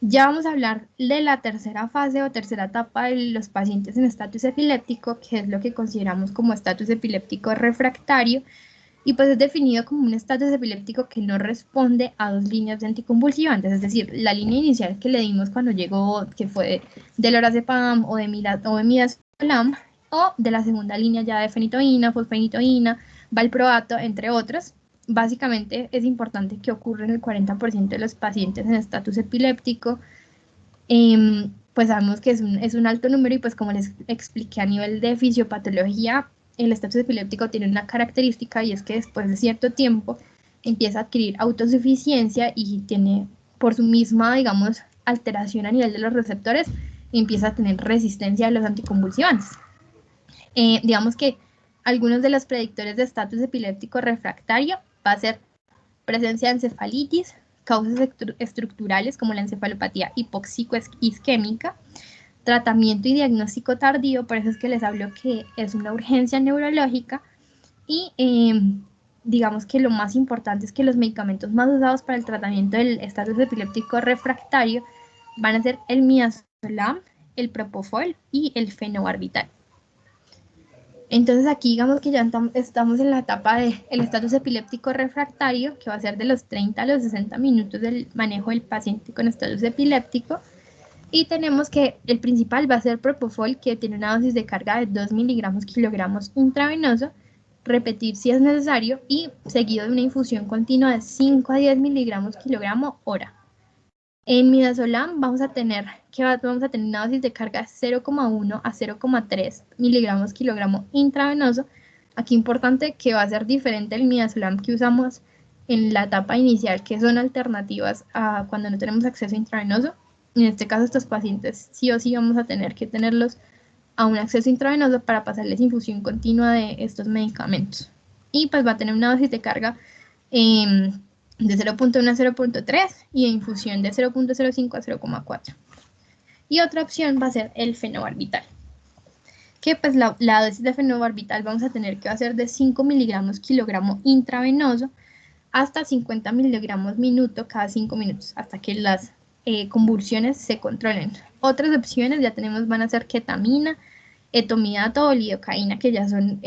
Ya vamos a hablar de la tercera fase o tercera etapa de los pacientes en estatus epiléptico, que es lo que consideramos como estatus epiléptico refractario, y pues es definido como un estatus epiléptico que no responde a dos líneas de anticonvulsivantes, es decir, la línea inicial que le dimos cuando llegó, que fue de lorazepam o de midazolam, o de la segunda línea ya de fenitoína, fosfenitoína, valproato, entre otros. Básicamente es importante que ocurra en el 40% de los pacientes en estatus epiléptico. Pues sabemos que es un alto número y pues como les expliqué a nivel de fisiopatología, el estatus epiléptico tiene una característica y es que después de cierto tiempo empieza a adquirir autosuficiencia y tiene por su misma, digamos, alteración a nivel de los receptores, empieza a tener resistencia a los anticonvulsivantes. Digamos que algunos de los predictores de estatus epiléptico refractario va a ser presencia de encefalitis, causas estructurales como la encefalopatía hipóxico-isquémica, tratamiento y diagnóstico tardío, por eso es que les hablo que es una urgencia neurológica y digamos que lo más importante es que los medicamentos más usados para el tratamiento del estatus epiléptico refractario van a ser el midazolam, el propofol y el fenobarbital. Entonces aquí digamos que ya estamos en la etapa del estatus epiléptico refractario, que va a ser de los 30 a los 60 minutos del manejo del paciente con estatus epiléptico. Y tenemos que el principal va a ser propofol, que tiene una dosis de carga de 2 miligramos kilogramos intravenoso, repetir si es necesario y seguido de una infusión continua de 5 a 10 miligramos kilogramo hora. En midazolam vamos a tener una dosis de carga de 0,1 a 0,3 miligramos kilogramo intravenoso. Aquí importante que va a ser diferente el midazolam que usamos en la etapa inicial, que son alternativas a cuando no tenemos acceso intravenoso. En este caso, estos pacientes sí o sí vamos a tener que tenerlos a un acceso intravenoso para pasarles infusión continua de estos medicamentos. Y pues va a tener una dosis de carga de 0,1 a 0,3 y de infusión de 0,05 a 0,4. Y otra opción va a ser el fenobarbital, que pues la dosis de fenobarbital vamos a tener que va a ser de 5 miligramos kilogramo intravenoso hasta 50 miligramos minuto cada 5 minutos, hasta que las convulsiones se controlen. Otras opciones ya tenemos van a ser ketamina, etomidato o lidocaína, que ya son,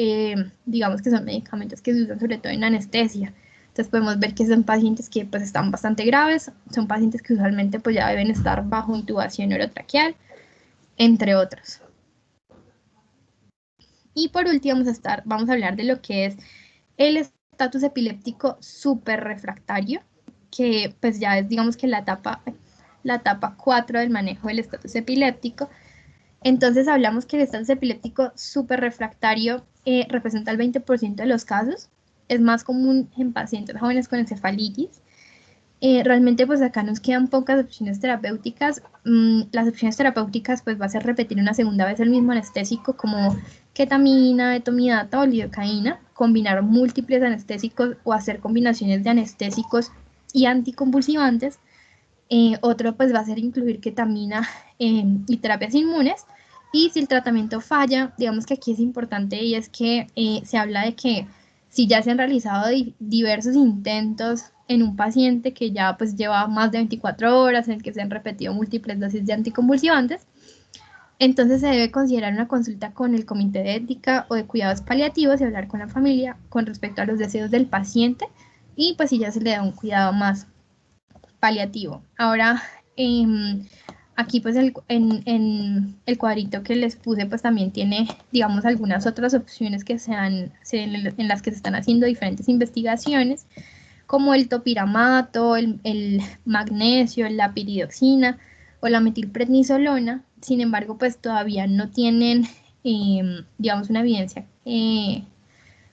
digamos que son medicamentos que se usan sobre todo en anestesia. Entonces podemos ver que son pacientes que pues están bastante graves, son pacientes que usualmente pues ya deben estar bajo intubación orotraqueal, entre otros. Y por último vamos a hablar de lo que es el estatus epiléptico superrefractario, que pues ya es digamos que la etapa 4 del manejo del estatus epiléptico. Entonces hablamos que el estatus epiléptico superrefractario representa el 20% de los casos. Es más común en pacientes jóvenes con encefalitis. Realmente pues acá nos quedan pocas opciones terapéuticas. Las opciones terapéuticas pues va a ser repetir una segunda vez el mismo anestésico como ketamina, etomidato o lidocaína, combinar múltiples anestésicos o hacer combinaciones de anestésicos y anticonvulsivantes. Otro pues va a ser incluir ketamina y terapias inmunes. Y si el tratamiento falla, digamos que aquí es importante y es que se habla de que si ya se han realizado diversos intentos en un paciente que ya pues lleva más de 24 horas, en el que se han repetido múltiples dosis de anticonvulsivantes, entonces se debe considerar una consulta con el comité de ética o de cuidados paliativos y hablar con la familia con respecto a los deseos del paciente y pues si ya se le da un cuidado más paliativo. Ahora, aquí pues en el cuadrito que les puse pues también tiene, digamos, algunas otras opciones que en las que se están haciendo diferentes investigaciones, como el topiramato, el magnesio, la piridoxina o la metilprednisolona. Sin embargo, pues todavía no tienen, digamos, una evidencia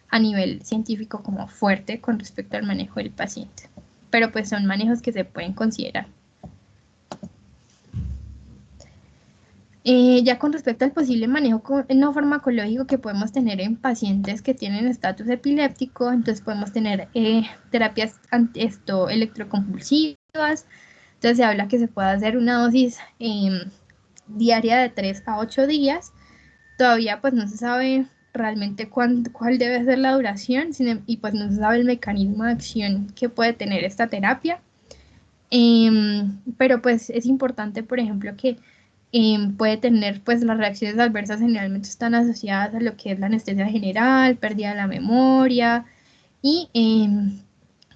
a nivel científico como fuerte con respecto al manejo del paciente. Pero pues son manejos que se pueden considerar. Ya con respecto al posible manejo no farmacológico que podemos tener en pacientes que tienen estatus epiléptico, entonces podemos tener terapias electroconvulsivas. Entonces se habla que se puede hacer una dosis diaria de 3 a 8 días. Todavía pues no se sabe realmente cuál debe ser la duración y pues no se sabe el mecanismo de acción que puede tener esta terapia. Pero pues es importante, por ejemplo, que puede tener, pues las reacciones adversas generalmente están asociadas a lo que es la anestesia general, pérdida de la memoria y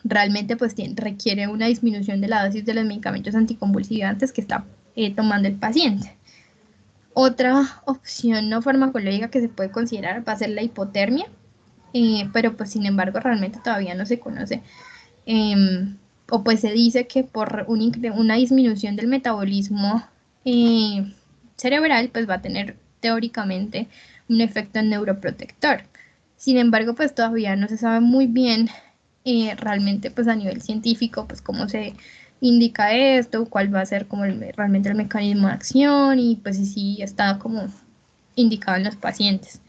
realmente pues requiere una disminución de la dosis de los medicamentos anticonvulsivantes que está tomando el paciente. Otra opción no farmacológica que se puede considerar va a ser la hipotermia, pero pues sin embargo realmente todavía no se conoce o pues se dice que por una disminución del metabolismo cerebral, pues va a tener teóricamente un efecto neuroprotector. Sin embargo, pues todavía no se sabe muy bien realmente pues a nivel científico pues cómo se indica esto, cuál va a ser como realmente el mecanismo de acción y pues si está como indicado en los pacientes.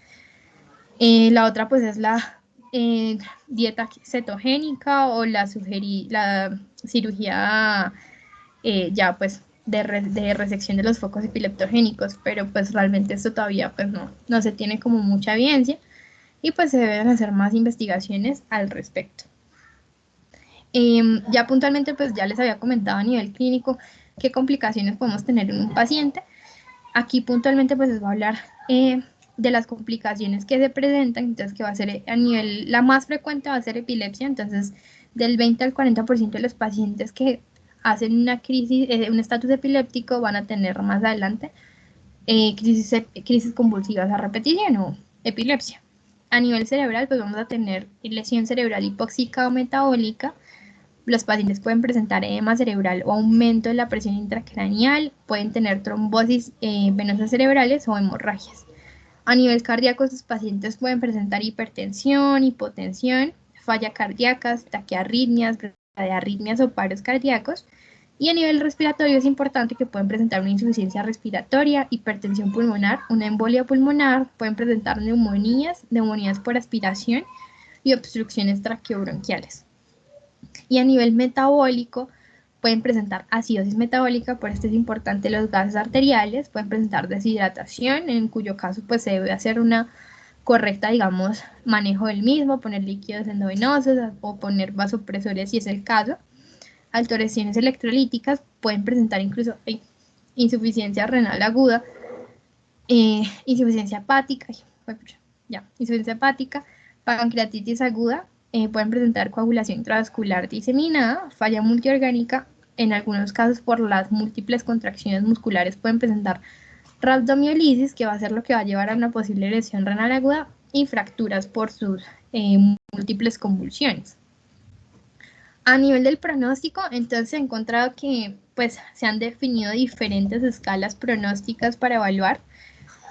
La otra pues es la dieta cetogénica o la cirugía ya pues de resección de los focos epileptogénicos, pero pues realmente esto todavía pues no se tiene como mucha evidencia y pues se deben hacer más investigaciones al respecto. Ya puntualmente pues ya les había comentado a nivel clínico qué complicaciones podemos tener en un paciente. Aquí puntualmente pues les voy a hablar de las complicaciones que se presentan, entonces que va a ser a nivel, la más frecuente va a ser epilepsia, entonces del 20 al 40% de los pacientes que hacen una crisis, un estatus epiléptico van a tener más adelante crisis convulsivas a repetición o epilepsia. A nivel cerebral pues vamos a tener lesión cerebral hipóxica o metabólica. Los pacientes pueden presentar edema cerebral o aumento de la presión intracraneal, pueden tener trombosis venosas cerebrales o hemorragias. A nivel cardíaco, estos pacientes pueden presentar hipertensión, hipotensión, falla cardíacas, taquiarritmias, arritmias o paros cardíacos. Y a nivel respiratorio es importante que pueden presentar una insuficiencia respiratoria, hipertensión pulmonar, una embolia pulmonar, pueden presentar neumonías por aspiración y obstrucciones traqueobronquiales. Y a nivel metabólico pueden presentar acidosis metabólica, por esto es importante los gases arteriales, pueden presentar deshidratación, en cuyo caso pues se debe hacer una correcta, digamos, manejo del mismo, poner líquidos endovenosos o poner vasopresores si es el caso. Alteraciones electrolíticas pueden presentar incluso insuficiencia renal aguda, insuficiencia hepática, insuficiencia hepática, pancreatitis aguda, pueden presentar coagulación intravascular diseminada, falla multiorgánica, en algunos casos por las múltiples contracciones musculares pueden presentar rhabdomiolisis, que va a ser lo que va a llevar a una posible lesión renal aguda, y fracturas por sus múltiples convulsiones. A nivel del pronóstico, entonces se ha encontrado que pues se han definido diferentes escalas pronósticas para evaluar.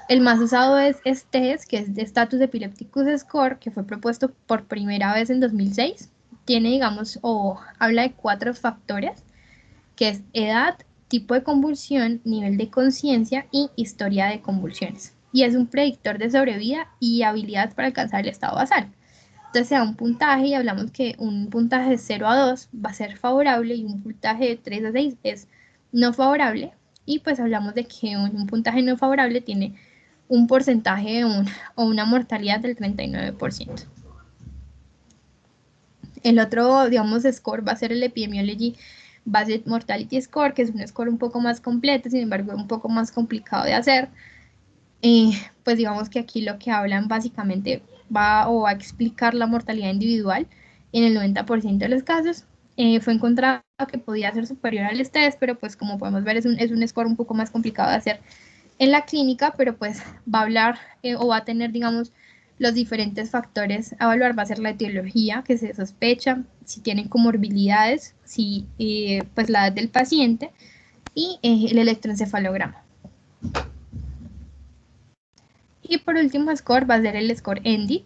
El más usado es TESS, que es de Status Epilepticus Score, que fue propuesto por primera vez en 2006. Tiene, digamos, o habla de 4 factores, que es edad, tipo de convulsión, nivel de conciencia y historia de convulsiones. Y es un predictor de sobrevida y habilidad para alcanzar el estado basal. Entonces se da un puntaje y hablamos que un puntaje de 0 a 2 va a ser favorable y un puntaje de 3 a 6 es no favorable. Y pues hablamos de que un puntaje no favorable tiene un porcentaje o una mortalidad del 39%. El otro, digamos, score va a ser el Epidemiology Based Mortality Score, que es un score un poco más completo, sin embargo, un poco más complicado de hacer. Pues digamos que aquí lo que hablan básicamente va a explicar la mortalidad individual en el 90% de los casos. Fue encontrado que podía ser superior al estrés, pero pues como podemos ver es un score un poco más complicado de hacer en la clínica, pero pues va a hablar o va a tener, digamos, los diferentes factores a evaluar. Va a ser la etiología que se sospecha, si tienen comorbilidades, si pues la edad del paciente y el electroencefalograma. Y por último score va a ser el score ENDIT,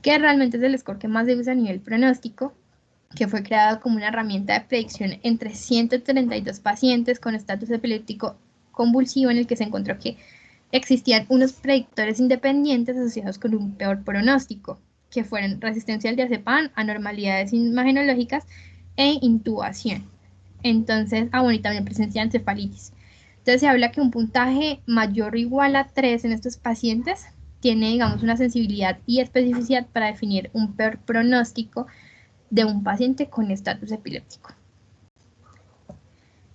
que realmente es el score que más se usa a nivel pronóstico, que fue creado como una herramienta de predicción entre 132 pacientes con estatus epiléptico convulsivo, en el que se encontró que existían unos predictores independientes asociados con un peor pronóstico, que fueron resistencia al diazepam, anormalidades imagenológicas e intubación. Entonces, bueno, y también presencia de encefalitis. Entonces se habla que un puntaje mayor o igual a 3 en estos pacientes tiene, digamos, una sensibilidad y especificidad para definir un peor pronóstico de un paciente con estatus epiléptico.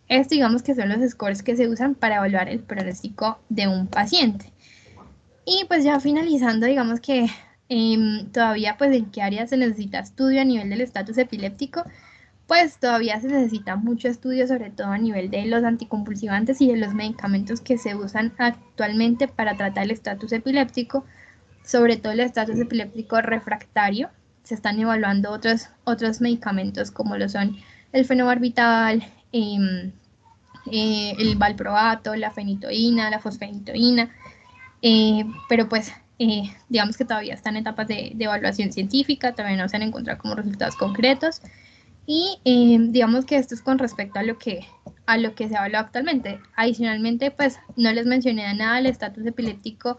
Estos, digamos, que son los scores que se usan para evaluar el pronóstico de un paciente. Y pues ya finalizando, digamos que todavía pues en qué áreas se necesita estudio a nivel del estatus epiléptico, pues todavía se necesita mucho estudio, sobre todo a nivel de los anticonvulsivantes y de los medicamentos que se usan actualmente para tratar el estatus epiléptico, sobre todo el estatus epiléptico refractario. Se están evaluando otros medicamentos como lo son el fenobarbital, el valproato, la fenitoína, la fosfenitoína, pero pues digamos que todavía están en etapas de evaluación científica, todavía no se han encontrado como resultados concretos. Y digamos que esto es con respecto a lo que se habla actualmente. Adicionalmente, pues no les mencioné nada del estatus epiléptico,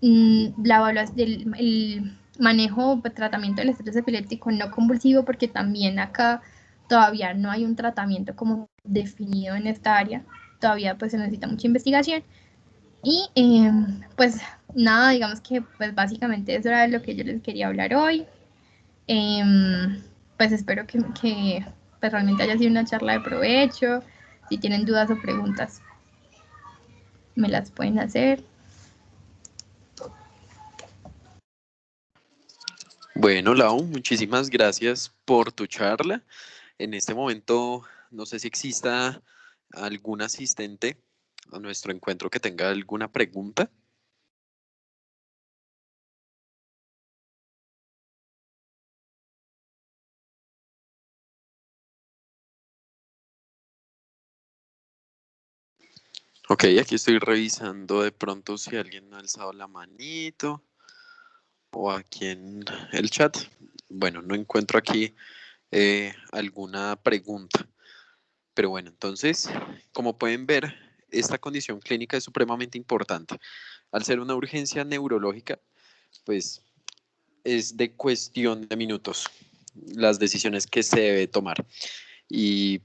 la evaluación el manejo o tratamiento del estatus epiléptico no convulsivo, porque también acá todavía no hay un tratamiento como definido en esta área. Todavía pues se necesita mucha investigación. Y pues nada, digamos que pues básicamente eso era lo que yo les quería hablar hoy. Pues espero que pues realmente haya sido una charla de provecho. Si tienen dudas o preguntas, me las pueden hacer. Bueno, Lau, muchísimas gracias por tu charla. En este momento, no sé si exista algún asistente a nuestro encuentro que tenga alguna pregunta. Ok, aquí estoy revisando de pronto si alguien ha alzado la manito o aquí en el chat. Bueno, no encuentro aquí alguna pregunta. Pero bueno, entonces, como pueden ver, esta condición clínica es supremamente importante. Al ser una urgencia neurológica, pues es de cuestión de minutos las decisiones que se debe tomar. Y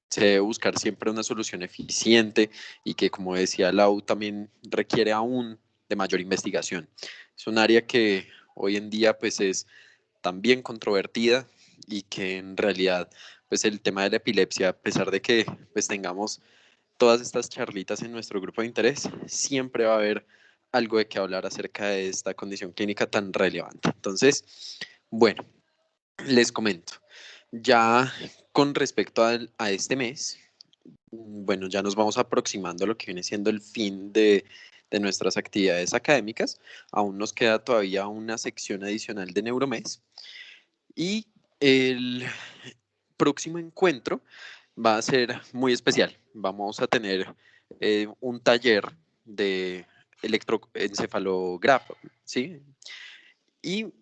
se debe buscar siempre una solución eficiente y que, como decía Lau, también requiere aún de mayor investigación. Es un área que hoy en día pues es también controvertida y que en realidad pues el tema de la epilepsia, a pesar de que pues tengamos todas estas charlitas en nuestro grupo de interés, siempre va a haber algo de qué hablar acerca de esta condición clínica tan relevante. Entonces, bueno, les comento. Ya con respecto a este mes, bueno, ya nos vamos aproximando a lo que viene siendo el fin de nuestras actividades académicas. Aún nos queda todavía una sección adicional de Neuromes. Y el próximo encuentro va a ser muy especial. Vamos a tener un taller de electroencefalograma, ¿sí? Y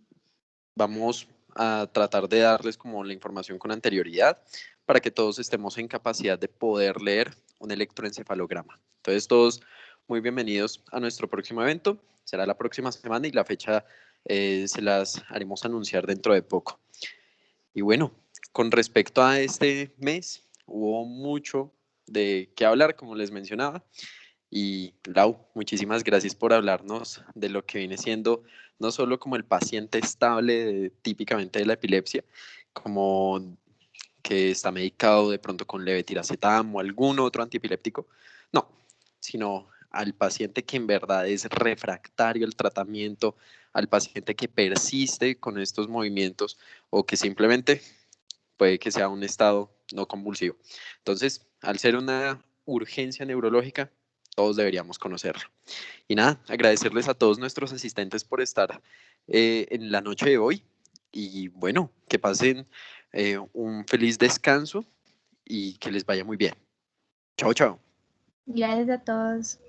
vamos a tratar de darles como la información con anterioridad para que todos estemos en capacidad de poder leer un electroencefalograma. Entonces, todos muy bienvenidos a nuestro próximo evento. Será la próxima semana y la fecha se las haremos anunciar dentro de poco. Y bueno, con respecto a este mes, hubo mucho de qué hablar, como les mencionaba. Y Lau, muchísimas gracias por hablarnos de lo que viene siendo no solo como el paciente estable típicamente de la epilepsia, como que está medicado de pronto con levetiracetam o algún otro antiepiléptico. No, sino al paciente que en verdad es refractario al tratamiento, al paciente que persiste con estos movimientos o que simplemente puede que sea un estado no convulsivo. Entonces, al ser una urgencia neurológica, todos deberíamos conocerlo. Y nada, agradecerles a todos nuestros asistentes por estar en la noche de hoy y bueno, que pasen un feliz descanso y que les vaya muy bien. Chao, chao. Gracias a todos.